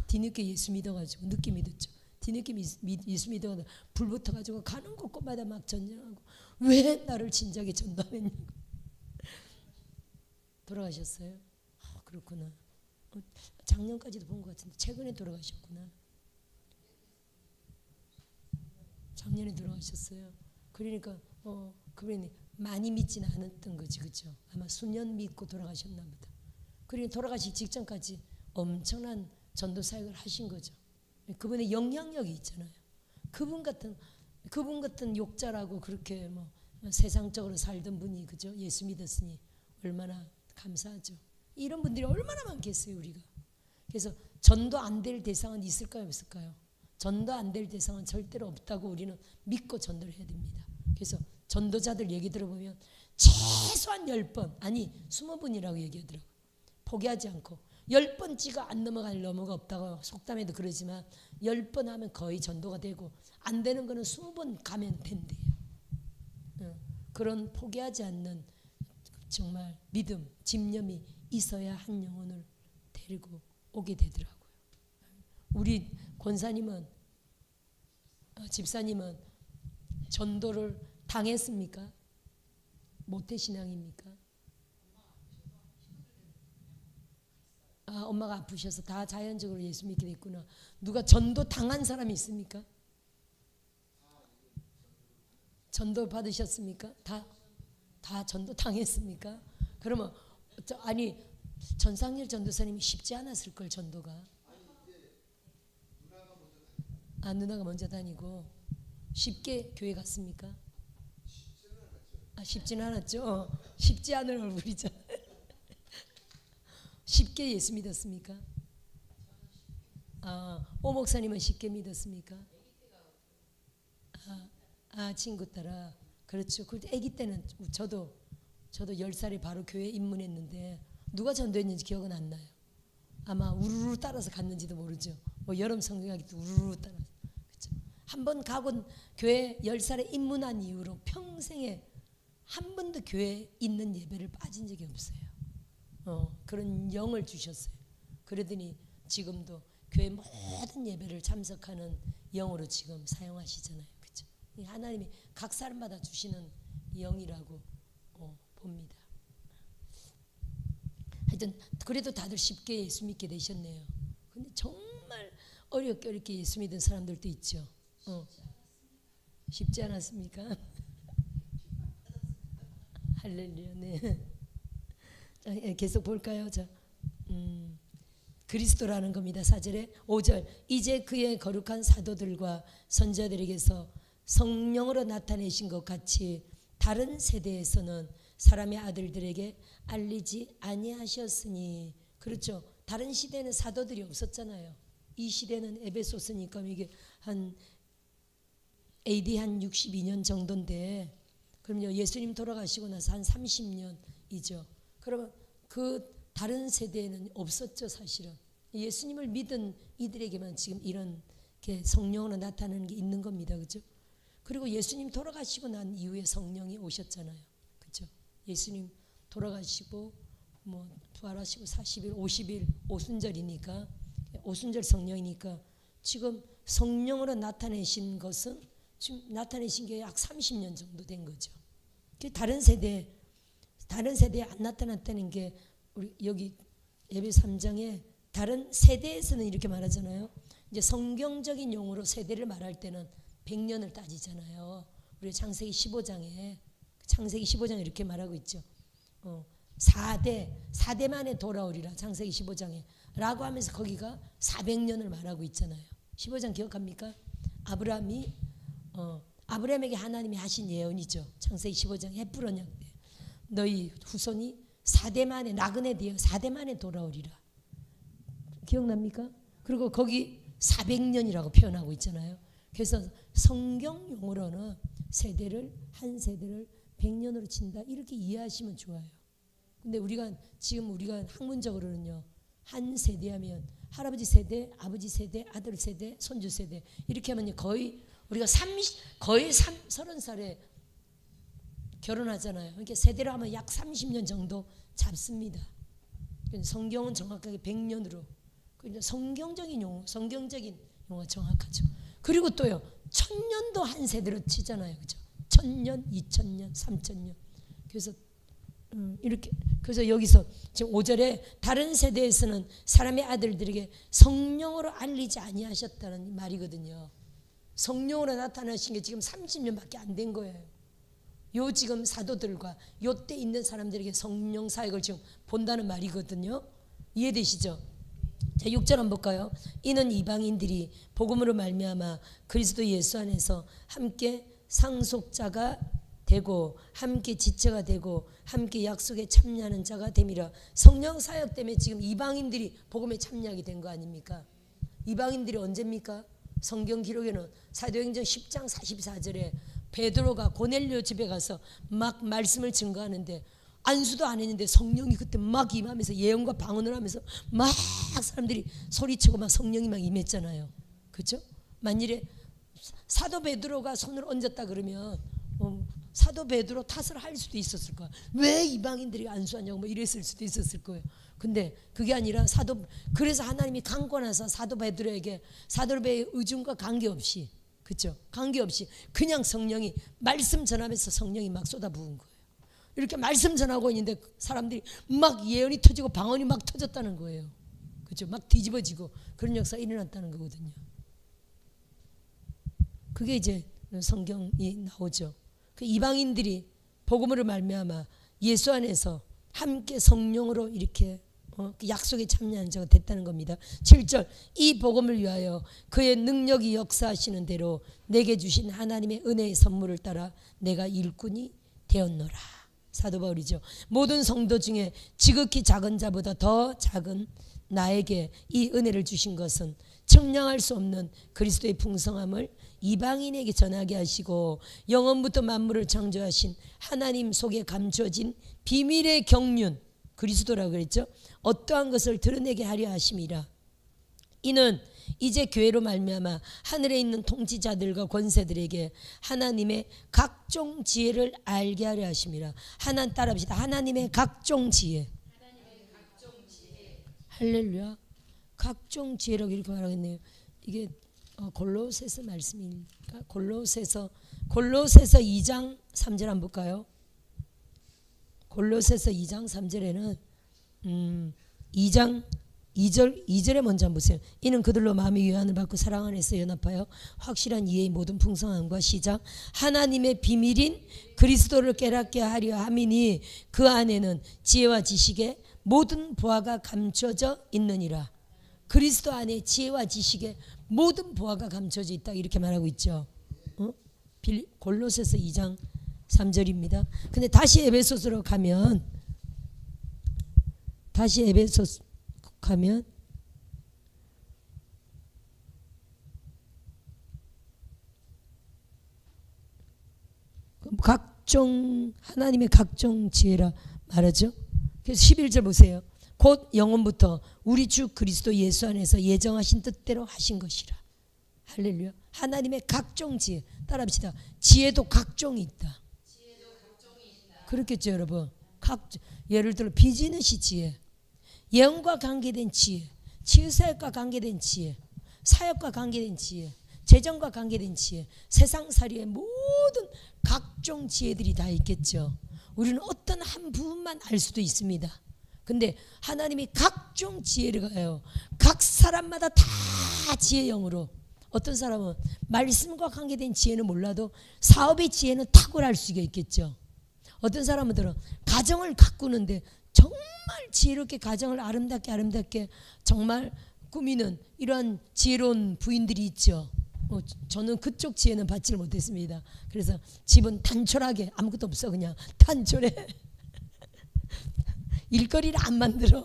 뒤늦게 예수 믿어가지고 늦게 믿었죠. 뒤늦게 예수 믿어가지고 불 붙어가지고 가는 곳곳마다 막 전쟁하고 왜 나를 진작에 전도하냐고. 돌아가셨어요? 그렇구나. 작년까지도 본 것 같은데 최근에 돌아가셨구나. 작년에 돌아가셨어요. 그러니까 그분이 많이 믿지는 않았던 거지, 그렇죠? 아마 수년 믿고 돌아가셨나 보다. 그러니까 돌아가시기 직전까지 엄청난 전도 사역을 하신 거죠. 그분의 영향력이 있잖아요. 그분 같은 욕자라고 그렇게 뭐 세상적으로 살던 분이, 그죠? 예수 믿었으니 얼마나 감사하죠. 이런 분들이 얼마나 많겠어요, 우리가. 그래서 전도 안 될 대상은 있을까요, 없을까요? 전도 안 될 대상은 절대로 없다고 우리는 믿고 전도를 해야 됩니다. 그래서 전도자들 얘기 들어보면 최소한 10번, 아니 20번이라고 얘기하더라고요. 포기하지 않고 10번치가 안 넘어갈 넘어가 없다고 속담에도 그러지만 10번 하면 거의 전도가 되고 안 되는 거는 20번 가면 된대요. 그런 포기하지 않는 정말 믿음, 집념이 있어야 한 영혼을 데리고 오게 되더라고요. 우리 권사님은, 집사님은 전도를 당했습니까? 모태신앙입니까? 엄마가 아프셔서 다 자연적으로 예수 믿게 됐구나. 누가 전도 당한 사람이 있습니까? 전도 받으셨습니까? 다 전도 당했습니까? 그러면 아니 전상열 전도사님이 쉽지 않았을 걸, 전도가. 누나가 먼저 다니고 쉽게 교회 갔습니까? 쉽지는 않았죠. 쉽지 않은 얼굴이죠. 쉽게 예수 믿었습니까? 오 목사님은 쉽게 믿었습니까? 친구 따라. 그렇죠. 그때 아기 때는 저도 10살에 바로 교회에 입문했는데 누가 전도했는지 기억은 안 나요. 아마 우르르 따라서 갔는지도 모르죠. 뭐 여름 성경하기 때 우르르 따라서. 그렇죠. 한번 가본 교회 10살에 입문한 이후로 평생에 한 번도 교회에 있는 예배를 빠진 적이 없어요. 그런 영을 주셨어요. 그러더니 지금도 교회 모든 예배를 참석하는 영으로 지금 사용하시잖아요. 그렇죠? 하나님이 각 사람마다 주시는 영이라고 봅니다. 하여튼 그래도 다들 쉽게 예수 믿게 되셨네요. 근데 정말 어렵게 예수 믿은 사람들도 있죠. 쉽지 않았습니까? 할렐루야. 네. 자, 계속 볼까요? 자, 그리스도라는 겁니다. 4절에 5절. 이제 그의 거룩한 사도들과 선자들에게서 성령으로 나타내신 것 같이 다른 세대에서는 사람의 아들들에게 알리지 아니하셨으니. 그렇죠. 다른 시대는 사도들이 없었잖아요. 이 시대는 에베소서니까 이게 한 AD 한 62년 정도인데, 그럼요 예수님 돌아가시고 나서 한 30년이죠. 그러면 그 다른 세대에는 없었죠, 사실은. 예수님을 믿은 이들에게만 지금 이런 게 성령으로 나타나는 게 있는 겁니다. 그죠? 그리고 예수님 돌아가시고 난 이후에 성령이 오셨잖아요. 그죠? 예수님 돌아가시고 뭐 부활하시고 40일, 50일 오순절이니까, 오순절 성령이니까 지금 성령으로 나타내신 것은 지금 나타내신 게 약 30년 정도 된 거죠. 다른 세대에 안 나타났다는 게 우리 여기 예배 3장에 다른 세대에서는 이렇게 말하잖아요. 이제 성경적인 용어로 세대를 말할 때는 100년을 따지잖아요. 우리 창세기 15장에 이렇게 말하고 있죠. 4대 만에 돌아오리라, 창세기 15장에 라고 하면서 거기가 400년을 말하고 있잖아요. 15장 기억합니까? 아브라함에게 하나님이 하신 예언이죠. 창세기 15장 헤브론 때 너희 후손이 4대 만에 나그네 되어 4대 만에 돌아오리라. 기억납니까? 그리고 거기 400년이라고 표현하고 있잖아요. 그래서 성경 용어로는 한 세대를 100년으로 친다, 이렇게 이해하시면 좋아요. 근데 우리가 학문적으로는요, 한 세대하면 할아버지 세대, 아버지 세대, 아들 세대, 손주 세대 이렇게 하면 거의 우리가 30살에 결혼하잖아요. 그러니까 세대로 하면 약 30년 정도 잡습니다. 성경은 정확하게 100년으로. 성경적인 용어 정확하죠. 그리고 또요, 1000년도 한 세대로 치잖아요. 그죠? 1000년, 2000년, 3000년. 그래서 여기서 지금 5절에 다른 세대에서는 사람의 아들들에게 성령으로 알리지 아니하셨다는 말이거든요. 성령으로 나타나신 게 지금 30년밖에 안 된 거예요. 지금 사도들과 요때 있는 사람들에게 성령 사역을 지금 본다는 말이거든요. 이해되시죠? 자, 6절 한번 볼까요? 이는 이방인들이 복음으로 말미암아 그리스도 예수 안에서 함께 상속자가 되고 함께 지체가 되고 함께 약속에 참여하는 자가 됨이라. 성령 사역 때문에 지금 이방인들이 복음에 참여하게 된 거 아닙니까? 이방인들이 언제입니까? 성경 기록에는 사도행전 10장 44절에 베드로가 고넬료 집에 가서 막 말씀을 증거하는데 안수도 안 했는데 성령이 그때 막 임하면서 예언과 방언을 하면서 막 사람들이 소리치고 막 성령이 막 임했잖아요. 그렇죠? 만일에 사도 베드로가 손을 얹었다 그러면 사도 베드로 탓을 할 수도 있었을 거야. 왜 이방인들이 안수하냐고 뭐 이랬을 수도 있었을 거예요. 근데 그게 아니라 그래서 하나님이 강권하사 사도 베드로에게 사도의 의중과 관계없이, 그렇죠? 관계없이 그냥 성령이 말씀 전하면서 성령이 막 쏟아부은 거예요. 이렇게 말씀 전하고 있는데 사람들이 막 예언이 터지고 방언이 막 터졌다는 거예요. 그렇죠? 막 뒤집어지고 그런 역사가 일어났다는 거거든요. 그게 이제 성경이 나오죠. 그 이방인들이 복음으로 말미암아 예수 안에서 함께 성령으로 이렇게 그 약속에 참여한 자가 됐다는 겁니다. 7절, 이 복음을 위하여 그의 능력이 역사하시는 대로 내게 주신 하나님의 은혜의 선물을 따라 내가 일꾼이 되었노라. 사도 바울이죠. 모든 성도 중에 지극히 작은 자보다 더 작은 나에게 이 은혜를 주신 것은 측량할 수 없는 그리스도의 풍성함을 이방인에게 전하게 하시고 영원부터 만물을 창조하신 하나님 속에 감춰진 비밀의 경륜, 그리스도라고 그랬죠. 어떠한 것을 드러내게 하려 하심이라. 이는 이제 교회로 말미암아 하늘에 있는 통치자들과 권세들에게 하나님의 각종 지혜를 알게 하려 하심이라. 하나님 따라합시다. 하나님의 각종 지혜. 할렐루야. 각종 지혜라고 이렇게 말하겠네요. 이게 골로새서 말씀입니까? 골로새서 2장 3절 한번 볼까요? 골로새서 2장 3절에는 2장 2절에 먼저 한번 보세요. 이는 그들로 마음의 유한을 받고 사랑 안에서 연합하여 확실한 이해의 모든 풍성함과 시작 하나님의 비밀인 그리스도를 깨닫게 하려 함이니 그 안에는 지혜와 지식의 모든 보화가 감춰져 있느니라. 그리스도 안에 지혜와 지식의 모든 보화가 감춰져 있다 이렇게 말하고 있죠. 골로새서 2장 3절입니다. 근데 다시 에베소서로 가면 하나님의 각종 지혜라 말하죠. 그래서 11절 보세요. 곧 영원부터 우리 주 그리스도 예수 안에서 예정하신 뜻대로 하신 것이라. 할렐루야. 하나님의 각종 지혜, 따라합시다. 지혜도 각종이 있다. 그렇겠죠 여러분. 예를 들어 비즈니스 지혜, 예언과 관계된 지혜, 치유사역과 관계된 지혜, 사역과 관계된 지혜, 재정과 관계된 지혜, 세상살이의 모든 각종 지혜들이 다 있겠죠. 우리는 어떤 한 부분만 알 수도 있습니다. 근데 하나님이 각종 지혜를 가요. 각 사람마다 다 지혜 영으로. 어떤 사람은 말씀과 관계된 지혜는 몰라도 사업의 지혜는 탁월할 수가 있겠죠. 어떤 사람들은 가정을 가꾸는데 정말 지혜롭게 가정을 아름답게 정말 꾸미는 이러한 지혜로운 부인들이 있죠. 저는 그쪽 지혜는 받지를 못했습니다. 그래서 집은 단촐하게 아무것도 없어 그냥 단촐해. 일거리를 안 만들어.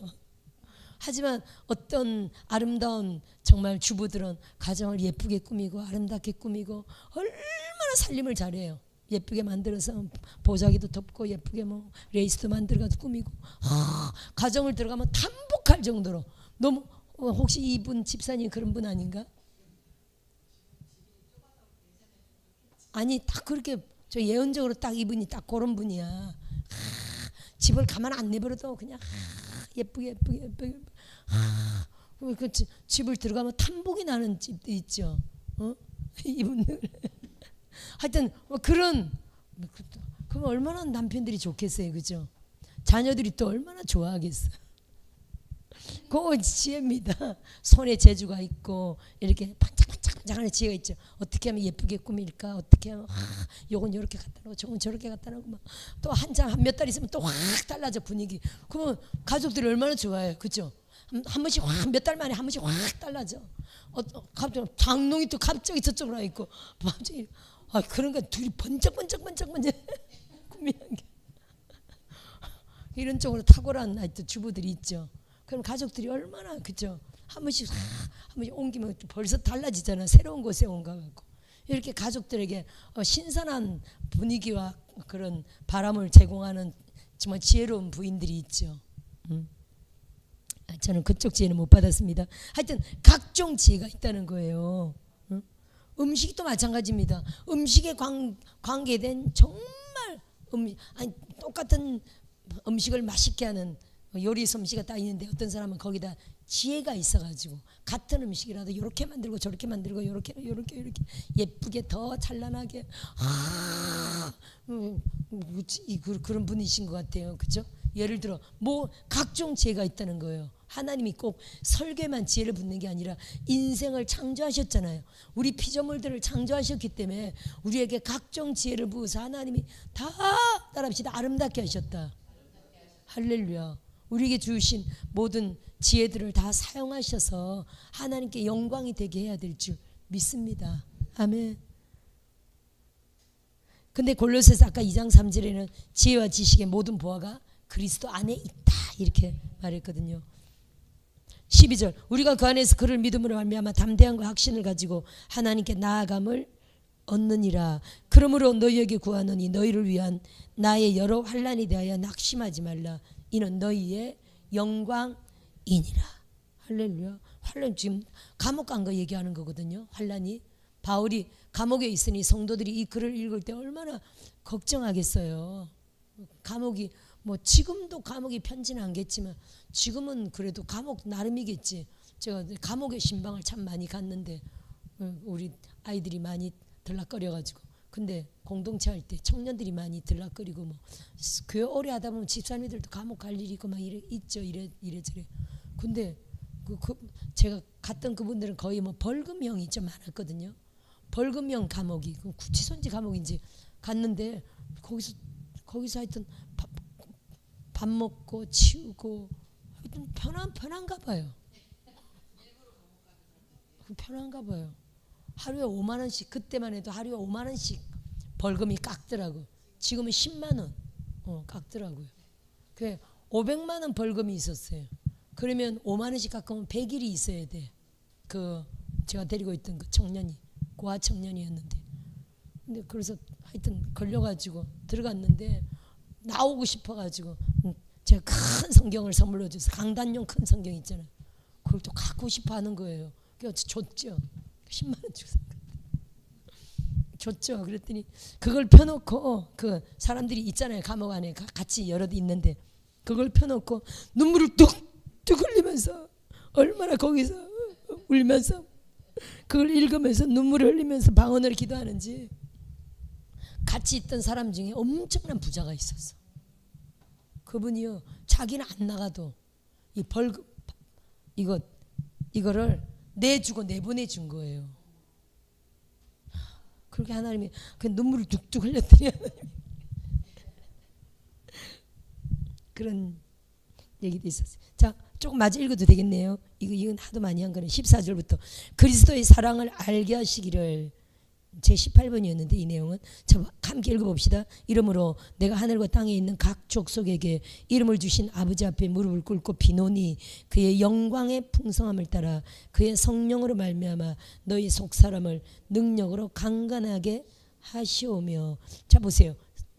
하지만 어떤 아름다운 정말 주부들은 가정을 예쁘게 꾸미고 아름답게 꾸미고 얼마나 살림을 잘해요. 예쁘게 만들어서 보자기도 덮고 예쁘게 뭐 레이스도 만들어가지고 꾸미고 가정을 들어가면 탐복할 정도로. 너무 혹시 이분 집사님 그런 분 아닌가? 아니 딱 그렇게 저 예언적으로 딱 이분이 딱 그런 분이야. 집을 가만 안 내버려도 그냥 예쁘게 그 집을 들어가면 탐복이 나는 집도 있죠. 이분들 하여튼 뭐 그런 그럼 얼마나 남편들이 좋겠어요, 그죠? 자녀들이 또 얼마나 좋아하겠어. 그 지혜입니다. 손에 재주가 있고 이렇게 반짝반짝반짝하는 지혜가 있죠. 어떻게 하면 예쁘게 꾸밀까? 어떻게 하면 요건 이렇게 갖다 놓고 저건 저렇게 갖다 놓고 막 또 한 장 몇 달 있으면 또 확 달라져 분위기. 그러면 가족들이 얼마나 좋아해요, 그죠? 한 번씩 확 몇 달 만에 한 번씩 확 달라져. 갑자기 장롱이 또 갑자기 저쪽으로 와 있고 갑자기 그런 거 둘이 번쩍 꾸미는 게 이런 쪽으로 탁월한 하여튼 주부들이 있죠. 그럼 가족들이 얼마나 그죠? 한 번씩 옮기면 벌써 달라지잖아. 새로운 곳에 온 거 같고 이렇게 가족들에게 신선한 분위기와 그런 바람을 제공하는 정말 지혜로운 부인들이 있죠. 저는 그쪽 지혜는 못 받았습니다. 하여튼 각종 지혜가 있다는 거예요. 음식도 마찬가지입니다. 음식에 관계된 정말 똑같은 음식을 맛있게 하는 요리 솜씨가 딱 있는데 어떤 사람은 거기다 지혜가 있어가지고 같은 음식이라도 이렇게 만들고 저렇게 만들고 이렇게 예쁘게 더 찬란하게 그런 분이신 것 같아요, 그죠? 예를 들어 뭐 각종 지혜가 있다는 거예요. 하나님이 꼭 설계만 지혜를 붓는 게 아니라 인생을 창조하셨잖아요. 우리 피조물들을 창조하셨기 때문에 우리에게 각종 지혜를 부어서 하나님이 다 따라합시다 아름답게 하셨다. 할렐루야. 우리에게 주신 모든 지혜들을 다 사용하셔서 하나님께 영광이 되게 해야 될 줄 믿습니다. 아멘. 근데 골로새서 아까 2장 3절에는 지혜와 지식의 모든 보화가 그리스도 안에 있다 이렇게 말했거든요. 12절 우리가 그 안에서 그를 믿음으로 말미암아 담대함과 확신을 가지고 하나님께 나아감을 얻느니라. 그러므로 너희에게 구하노니 너희를 위한 나의 여러 환난에 대하여 낙심하지 말라. 이는 너희의 영광이니라. 할렐루야. 환난 지금 감옥 간 거 얘기하는 거거든요. 환난이 바울이 감옥에 있으니 성도들이 이 글을 읽을 때 얼마나 걱정하겠어요. 감옥이 뭐 지금도 감옥이 편지는 않겠지만 지금은 그래도 감옥 나름이겠지. 제가 감옥의 신방을 참 많이 갔는데 우리 아이들이 많이 들락거려가지고 근데 공동체 할 때 청년들이 많이 들락거리고 뭐 교회 오래 하다 보면 집사님들도 감옥 갈 일이 있고 막 있죠. 이래저래. 근데 제가 갔던 그분들은 거의 뭐 벌금형이 좀 많았거든요. 벌금형 감옥이 구치소인지 감옥인지 갔는데 거기서 하여튼 밥 먹고 치우고 하여튼 편한가 봐요. 편한가 봐요. 하루에 5만 원씩 그때만 해도 하루에 5만 원씩 벌금이 깎더라고. 지금은 10만 원 깎더라고요. 그래 500만 원 벌금이 있었어요. 그러면 5만 원씩 깎으면 100일이 있어야 돼. 제가 데리고 있던 그 청년이 고아 청년이었는데 근데 그래서 하여튼 걸려가지고 들어갔는데 나오고 싶어가지고 제가 큰 성경을 선물로 줘서 강단용 큰 성경 있잖아요. 그걸 또 갖고 싶어 하는 거예요. 그래서 줬죠. 10만 원 주고 줬죠. 그랬더니 그걸 펴놓고 그 사람들이 있잖아요. 감옥 안에 같이 여럿 있는데 그걸 펴놓고 눈물을 뚝뚝 흘리면서 얼마나 거기서 울면서 그걸 읽으면서 눈물을 흘리면서 방언을 기도하는지. 같이 있던 사람 중에 엄청난 부자가 있었어. 그분이요 자기는 안 나가도 이 벌금 이거를 내주고 내보내준 거예요. 그렇게 하나님이 그 눈물을 뚝뚝 흘렸더니 하나님이 그런 얘기도 있었어요. 자, 조금 마저 읽어도 되겠네요. 이건 하도 많이 한 거는 14절부터 그리스도의 사랑을 알게 하시기를. 제 18번이었는데 이 내용은 자, 함께 읽어봅시다. 이러므로 내가 하늘과 땅에 있는 각 족속에게 이름을 주신 아버지 앞에 무릎을 꿇고 비노니 그의 영광의 풍성함을 따라 그의 성령으로 말미암아 너희 속사람을 능력으로 강건하게 하시오며. 자 보세요.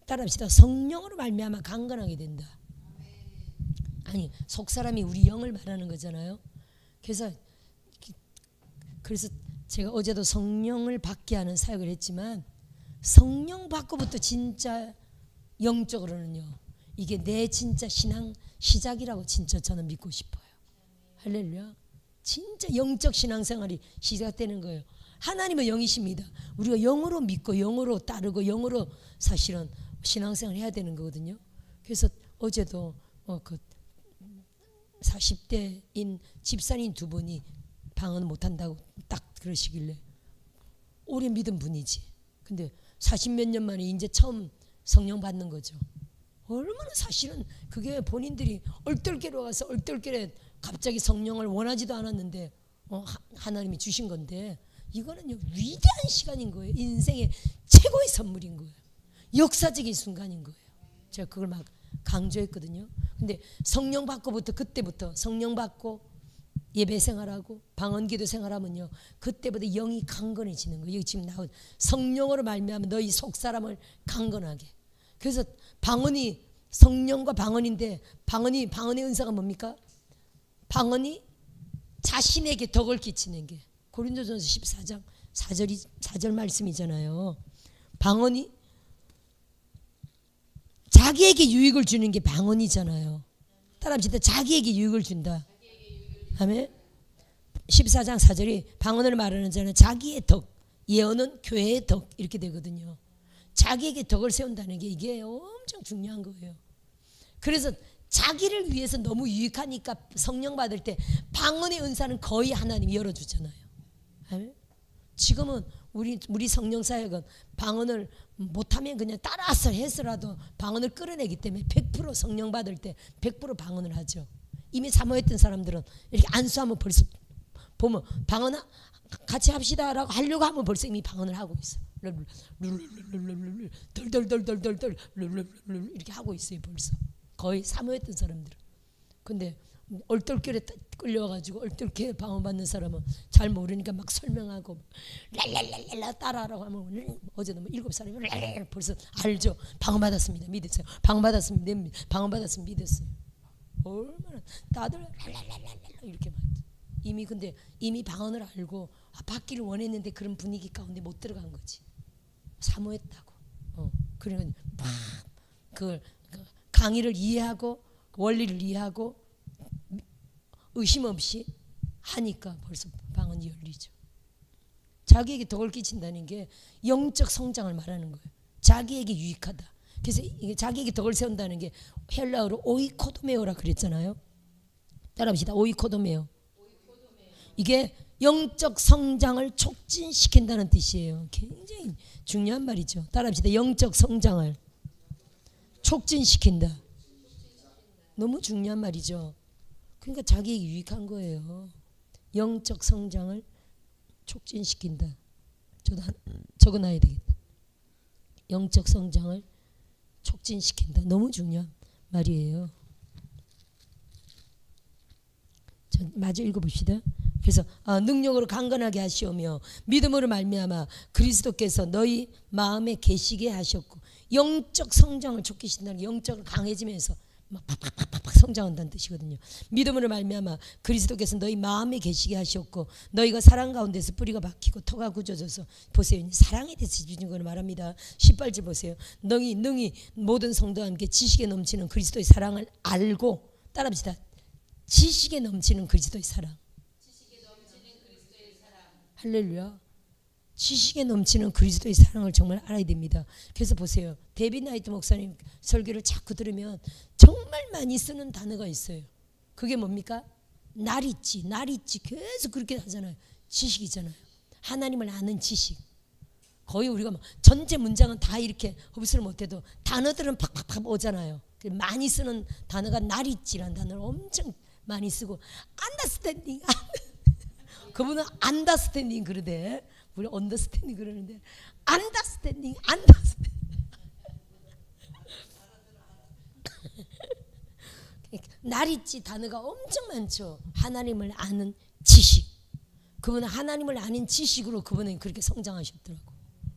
따라합시다. 성령으로 말미암아 강건하게 된다. 아니 속사람이 우리 영을 말하는 거잖아요. 그래서 제가 어제도 성령을 받게 하는 사역을 했지만 성령 받고부터 진짜 영적으로는요 이게 내 진짜 신앙 시작이라고 진짜 저는 믿고 싶어요. 할렐루야. 진짜 영적 신앙생활이 시작되는 거예요. 하나님은 영이십니다. 우리가 영으로 믿고 영으로 따르고 영으로 사실은 신앙생활을 해야 되는 거거든요. 그래서 어제도 그 40대인 집사님 두 분이 방언 못한다고 딱 그러시길래 오래 믿은 분이지. 근데 40몇 년 만에 이제 처음 성령 받는 거죠. 얼마나 사실은 그게 본인들이 얼떨결에 와서 얼떨결에 갑자기 성령을 원하지도 않았는데 하나님이 주신 건데 이거는요 위대한 시간인 거예요. 인생의 최고의 선물인 거예요. 역사적인 순간인 거예요. 제가 그걸 막 강조했거든요. 근데 성령 받고부터 그때부터 성령 받고 예배 생활하고 방언기도 생활하면요 그때부터 영이 강건해지는 거예요. 여기 지금 나온 성령으로 말미암아 너희 속사람을 강건하게. 그래서 방언이 성령과 방언인데 방언의 은사가 뭡니까? 방언이 자신에게 덕을 끼치는 게 고린도전서 14장 4절 말씀이잖아요. 방언이 자기에게 유익을 주는 게 방언이잖아요. 따라합시다. 자기에게 유익을 준다. 아멘. 14장 4절이 방언을 말하는 자는 자기의 덕, 예언은 교회의 덕 이렇게 되거든요. 자기에게 덕을 세운다는 게 이게 엄청 중요한 거예요. 그래서 자기를 위해서 너무 유익하니까 성령 받을 때 방언의 은사는 거의 하나님이 열어주잖아요. 아멘. 지금은 우리 성령 사역은 방언을 못하면 그냥 따라서 해서라도 방언을 끌어내기 때문에 100% 성령 받을 때 100% 방언을 하죠. 이미 사모했던 사람들은 이렇게 안수하면 벌써 보면 방언 같이 합시다라고 하려고 하면 벌써 이미 방언을 하고 있어요. 덜덜덜덜덜덜 이렇게 하고 있어요. 벌써 거의 사모했던 사람들은. 근데 얼떨결에 끌려와가지고 얼떨결에 방언 받는 사람은 잘 모르니까 막 설명하고 랄랄랄라 따라하라고 하면 어제도 7살이면 벌써 알죠. 방언 받았습니다. 믿으세요. 방언 받았습니다. 방언 받았으면 믿으세요. 얼마나 다들 랄랄랄랄라 이렇게 근데 이미 방언을 알고 받기를 원했는데 그런 분위기 가운데 못 들어간 거지. 사모했다고. 그러니까 막 그 강의를 이해하고 원리를 이해하고 의심 없이 하니까 벌써 방언이 열리죠. 자기에게 덕을 끼친다는 게 영적 성장을 말하는 거예요. 자기에게 유익하다. 그래서 이게 자기에게 덕을 세운다는 게 헬라어로 오이코도메오라 그랬잖아요. 따라합시다. 오이코도메오. 이게 영적 성장을 촉진시킨다는 뜻이에요. 굉장히 중요한 말이죠. 따라합시다. 영적 성장을 촉진시킨다. 너무 중요한 말이죠. 그러니까 자기에게 유익한 거예요. 영적 성장을 촉진시킨다. 저도 적어놔야 되겠다. 영적 성장을 촉진시킨다. 너무 중요한 말이에요. 자, 마저 읽어봅시다. 그래서 능력으로 강건하게 하시오며 믿음으로 말미암아 그리스도께서 너희 마음에 계시게 하셨고 영적 성장을 촉진시킨다는 게 영적으로 강해지면서 막 팍팍팍팍 성장한다는 뜻이거든요. 믿음으로 말미암아 그리스도께서 너희 마음에 계시게 하셨고 너희가 사랑 가운데서 뿌리가 박히고 터가 굳어져서 보세요. 사랑에 대해서 주는 말합니다. 18절 보세요. 능히 모든 성도와 함께 지식에 넘치는 그리스도의 사랑을 알고 따라합시다. 지식에 넘치는 그리스도의 사랑. 할렐루야. 지식에 넘치는 그리스도의 사랑을 정말 알아야 됩니다. 그래서 보세요. 데이빗 나이트 목사님 설교를 자꾸 들으면 정말 많이 쓰는 단어가 있어요. 그게 뭡니까? 날 있지 계속 그렇게 하잖아요. 지식이잖아요. 하나님을 아는 지식. 거의 우리가 막 전체 문장은 다 이렇게 흡수를 못해도 단어들은 팍팍팍 오잖아요. 많이 쓰는 단어가 날 있지라는 단어를 엄청 많이 쓰고 안더스탠딩 그분은 안더스탠딩 그러대. 우리 언더스탠딩 그러는데 안더스탠딩 날 있지 단어가 엄청 많죠. 하나님을 아는 지식. 그분은 하나님을 아는 지식으로 그분은 그렇게 성장하셨더라고.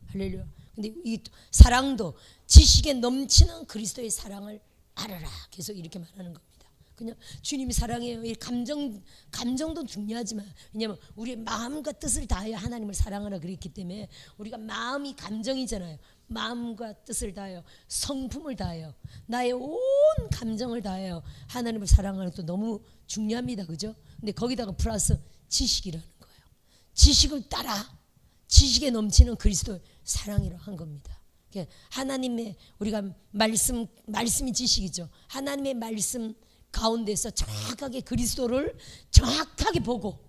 할렐루야. 근데 이 사랑도 지식에 넘치는 그리스도의 사랑을 알아라. 계속 이렇게 말하는 겁니다. 그냥 주님이 사랑해요. 이 감정도 중요하지만 왜냐하면 우리의 마음과 뜻을 다하여 하나님을 사랑하라 그랬기 때문에 우리가 마음이 감정이잖아요. 마음과 뜻을 다하여 성품을 다하여 나의 온 감정을 다하여 하나님을 사랑하는 것도 너무 중요합니다. 그죠? 근데 거기다가 플러스 지식이라는 거예요. 지식을 따라 지식에 넘치는 그리스도의 사랑이라 한 겁니다. 하나님의 우리가 말씀이 지식이죠. 하나님의 말씀 가운데서 정확하게 그리스도를 정확하게 보고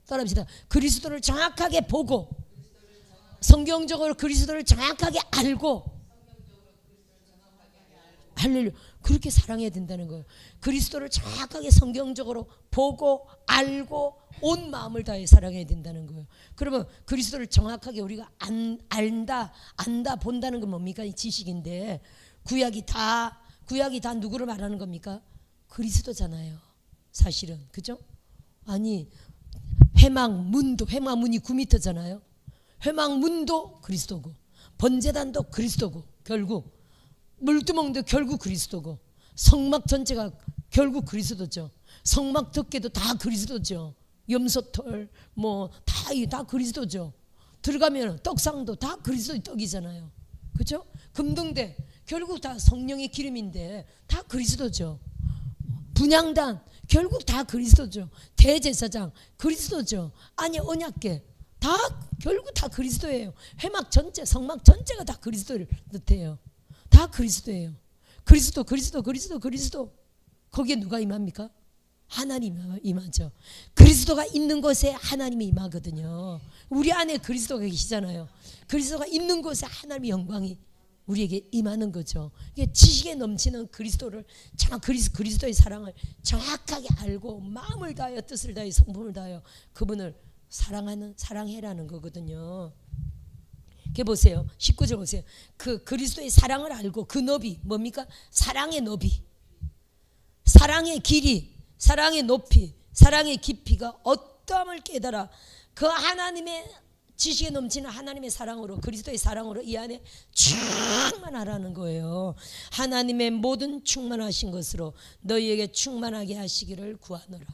따라합시다. 그리스도를 정확하게 보고 성경적으로 그리스도를 정확하게 알고 할렐루야. 그렇게 사랑해야 된다는 거예요. 그리스도를 정확하게 성경적으로 보고 알고 온 마음을 다해 사랑해야 된다는 거예요. 그러면 그리스도를 정확하게 우리가 안다 본다는 건 뭡니까? 이 지식인데 구약이 다 누구를 말하는 겁니까? 그리스도잖아요. 사실은 그죠? 아니 회막문이 9m잖아요. 회막문도 그리스도고 번제단도 그리스도고 결국 물두멍도 결국 그리스도고 성막 전체가 결국 그리스도죠. 성막 덮개도 다 그리스도죠. 염소털 뭐 다 그리스도죠. 들어가면 떡상도 다 그리스도의 떡이잖아요. 그죠? 금등대 결국 다 성령의 기름인데 다 그리스도죠. 분향단 결국 다 그리스도죠. 대제사장 그리스도죠. 아니 언약궤 다 결국 다 그리스도예요. 회막 전체 성막 전체가 다 그리스도를 뜻해요. 다 그리스도예요. 그리스도 거기에 누가 임합니까? 하나님이 임하죠. 그리스도가 있는 곳에 하나님이 임하거든요. 우리 안에 그리스도가 계시잖아요. 그리스도가 있는 곳에 하나님의 영광이 우리에게 임하는 거죠. 이게 지식에 넘치는 그리스도를 그리스도의 사랑을 정확하게 알고 마음을 다하여 뜻을 다하여 성품을 다하여 그분을 사랑해라는 거거든요. 이렇게 보세요. 19절 보세요. 그 그리스도의 사랑을 알고 그 너비 뭡니까? 사랑의 너비, 사랑의 길이, 사랑의 높이, 사랑의 깊이가 어떠함을 깨달아 그 하나님의 지식에 넘치는 하나님의 사랑으로 그리스도의 사랑으로 이 안에 충만하라는 거예요. 하나님의 모든 충만하신 것으로 너희에게 충만하게 하시기를 구하노라.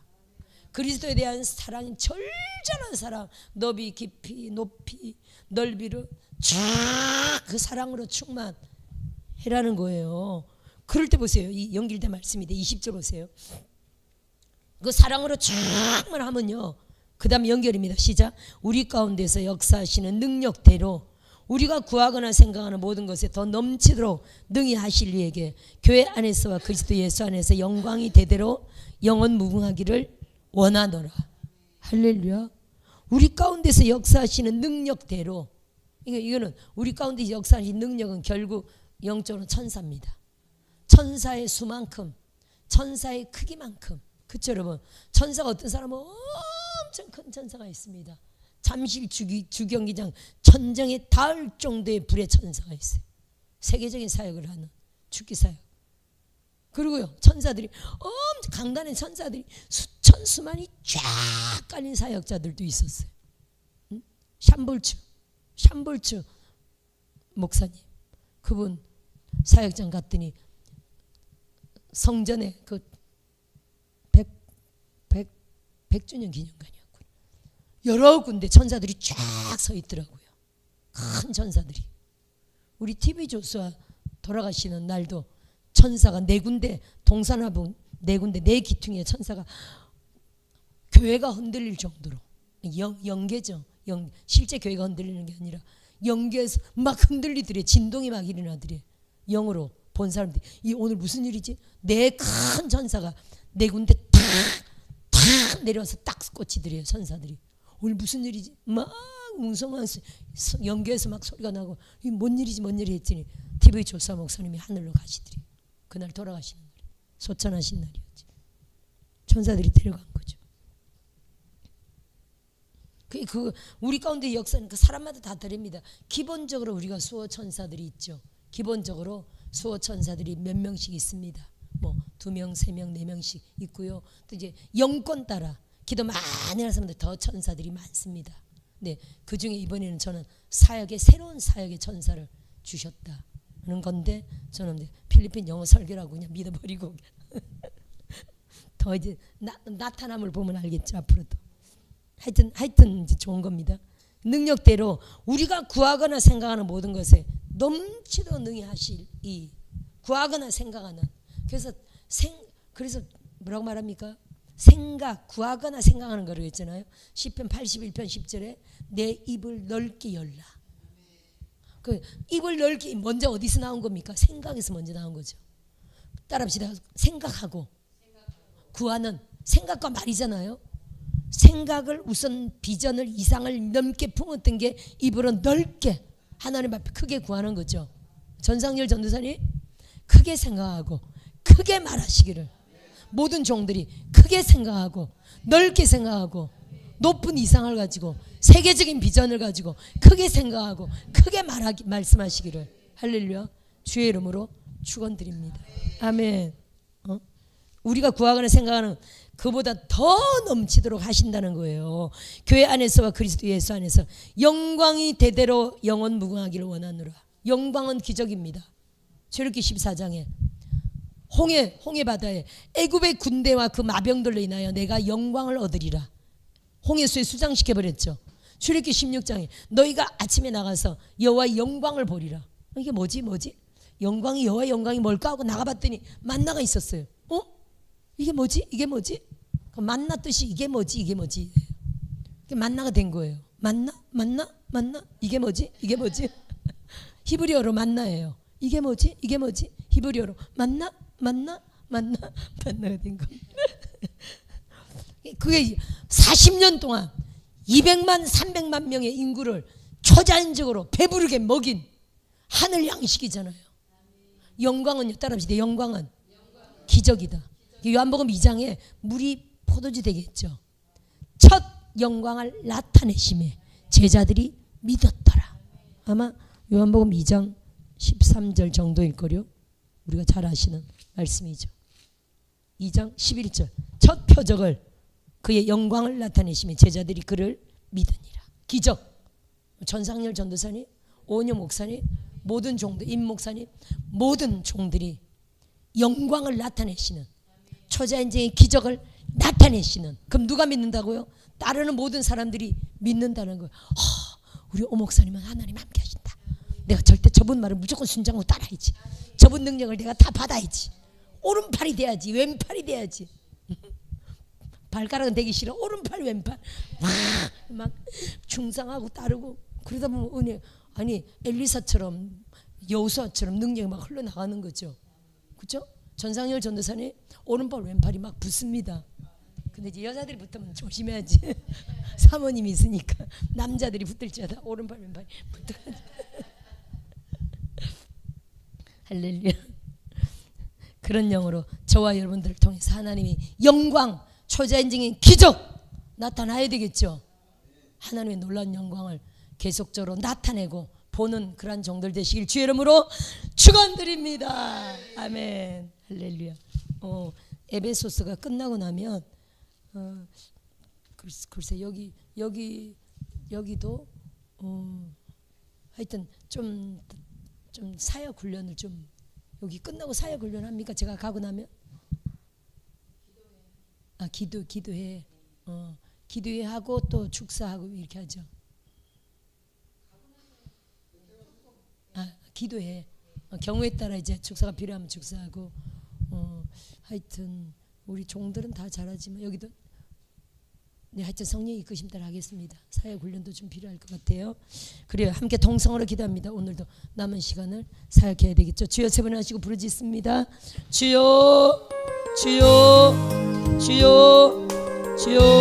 그리스도에 대한 사랑이 절절한 사랑, 너비 깊이 높이 넓이를 그 사랑으로 충만해라는 거예요. 그럴 때 보세요. 이 연결된 말씀인데 20절 보세요. 그 사랑으로 충만하면요. 그 다음 연결입니다. 시작. 우리 가운데서 역사하시는 능력대로 우리가 구하거나 생각하는 모든 것에 더 넘치도록 능히 하실 이에게 교회 안에서와 그리스도 예수 안에서 영광이 대대로 영원 무궁하기를 원하노라. 할렐루야. 우리 가운데서 역사하시는 능력대로 이거는 우리 가운데 역사하시는 능력은 결국 영적으로 천사입니다. 천사의 수만큼 천사의 크기만큼 그렇죠 여러분. 천사가 어떤 사람은 엄청 큰 천사가 있습니다. 잠실 주경기장 천정에 닿을 정도의 불의 천사가 있어요. 세계적인 사역을 하는 축기 사역. 그리고요 천사들이 엄청 강단의 천사들이 수천 수만이 쫙 깔린 사역자들도 있었어요. 샴볼츠 목사님 그분 사역장 갔더니 성전에 그 100주년 기념관이었군. 여러 군데 천사들이 쫙 서 있더라고요. 큰 천사들이. 우리 TV 조수아 돌아가시는 날도 천사가 4군데, 동산화분 4군데, 4기퉁의 천사가 교회가 흔들릴 정도로, 영계죠. 실제 교회가 흔들리는 게 아니라 영계에서 막 흔들리더래. 진동이 막 일어나더래. 영으로 본 사람들이 이 오늘 무슨 일이지? 4큰 천사가 4군데 탁 내려와서 딱 꽂히더래요. 천사들이. 오늘 무슨 일이지? 막 웅성한 영계에서 막 소리가 나고 이 뭔 일이지 뭔 일이 했더니 TV 조사 목사님이 하늘로 가시더래. 그날 돌아가시는 날이 소천하신 날이었지. 천사들이 데려간 거죠. 그 우리 가운데 역사는 그 사람마다 다 다릅니다. 기본적으로 우리가 수호 천사들이 있죠. 기본적으로 수호 천사들이 몇 명씩 있습니다. 뭐 2명, 3명, 4명씩 있고요. 또 이제 영권 따라 기도 많이 하는 사람들 더 천사들이 많습니다. 네, 그 중에 이번에는 저는 사역의 새로운 사역의 천사를 주셨다는 건데 저는 필리핀 영어 설교라고 그냥 믿어버리고 더 이제 나타남을 보면 알겠죠. 앞으로도 하여튼 이제 좋은 겁니다. 능력대로 우리가 구하거나 생각하는 모든 것에 넘치도록 능히 하실 이 구하거나 생각하는 그래서 뭐라고 말합니까? 구하거나 생각하는 거라고 했잖아요. 시편 81편 10절에 내 입을 넓게 열라. 그 입을 넓게 먼저 어디서 나온 겁니까? 생각에서 먼저 나온 거죠. 따라합시다. 생각하고 구하는 생각과 말이잖아요. 생각을 우선 비전을 이상을 넘게 품었던 게 입으로 넓게 하나님 앞에 크게 구하는 거죠. 전상열 전도사님 크게 생각하고 크게 말하시기를 모든 종들이 크게 생각하고 넓게 생각하고 높은 이상을 가지고 세계적인 비전을 가지고 크게 생각하고 크게 말씀하시기를 할렐루야 주의 이름으로 축원드립니다. 아멘. 우리가 구하거나 생각하는 그보다 더 넘치도록 하신다는 거예요. 교회 안에서와 그리스도 예수 안에서 영광이 대대로 영원 무궁하기를 원하노라. 영광은 기적입니다. 출애굽기 14장에 홍해 바다에 애굽의 군대와 그 마병들로 인하여 내가 영광을 얻으리라. 홍해수에 수장시켜 버렸죠. 출애굽기 16장에 너희가 아침에 나가서 여호와의 영광을 보리라. 이게 뭐지? 영광이 여호와의 영광이 뭘까 하고 나가봤더니 만나가 있었어요. 이게 뭐지? 만나 뜻이 이게 뭐지? 이게 만나가 된 거예요. 만나? 이게 뭐지? 히브리어로 만나예요. 이게 뭐지? 히브리어로 만나가 된 겁니다. 그게 40년 동안 200만 300만 명의 인구를 초자연적으로 배부르게 먹인 하늘 양식이잖아요. 영광은요, 따라합시다. 영광은 기적이다. 요한복음 2장에 물이 포도주 되겠죠. 첫 영광을 나타내심에 제자들이 믿었더라. 아마 요한복음 2장 13절 정도일 거요. 우리가 잘 아시는 말씀이죠. 2장 11절 첫 표적을 그의 영광을 나타내심에 제자들이 그를 믿으니라. 기적. 전상열 전도사님, 오은영 목사님, 모든 종들, 임 목사님, 모든 종들이 영광을 나타내시는 초자연적인 기적을 나타내시는. 그럼 누가 믿는다고요? 따르는 모든 사람들이 믿는다는 거예요. 우리 오 목사님은 하나님 함께 하신다. 내가 절대 저분 말을 무조건 순종하고 따라야지. 저분 능력을 내가 다 받아야지. 오른팔이 돼야지. 왼팔이 돼야지. 발가락은 되기 싫어. 오른팔 왼팔 막 중상하고 따르고 그러다 보면 은혜 아니 엘리사처럼 여호수아처럼 능력이 막 흘러나가는 거죠. 그렇죠? 전상열 전도사님 오른팔 왼팔이 막 붙습니다. 근데 이제 여자들이 붙으면 조심해야지. 사모님이 있으니까 남자들이 붙을지어다 오른팔 왼팔이 붙어. 할렐루야. 그런 영으로 저와 여러분들을 통해서 하나님이 영광 초자연적인 기적 나타나야 되겠죠. 하나님의 놀라운 영광을 계속적으로 나타내고 보는 그러한 종들 되시길 주의 이름으로 축원드립니다. 아멘. 할렐루야. 에베소서가 끝나고 나면 글쎄 여기도 하여튼 좀 사역 훈련을 좀 여기 끝나고 사역 훈련 합니까? 제가 가고 나면 기도회. 기도회 하고 또 축사하고 이렇게 하죠. 기도회. 경우에 따라 이제 축사가 필요하면 축사하고. 하여튼 우리 종들은 다 잘하지만 여기도 네, 하여튼 성령이 이끄심 따라 하겠습니다. 사역 훈련도 좀 필요할 것 같아요. 그래요. 함께 동성으로 기도합니다. 오늘도 남은 시간을 사역해야 되겠죠. 주여 세 번 하시고 부르짖습니다. 주여 주여 주여 주여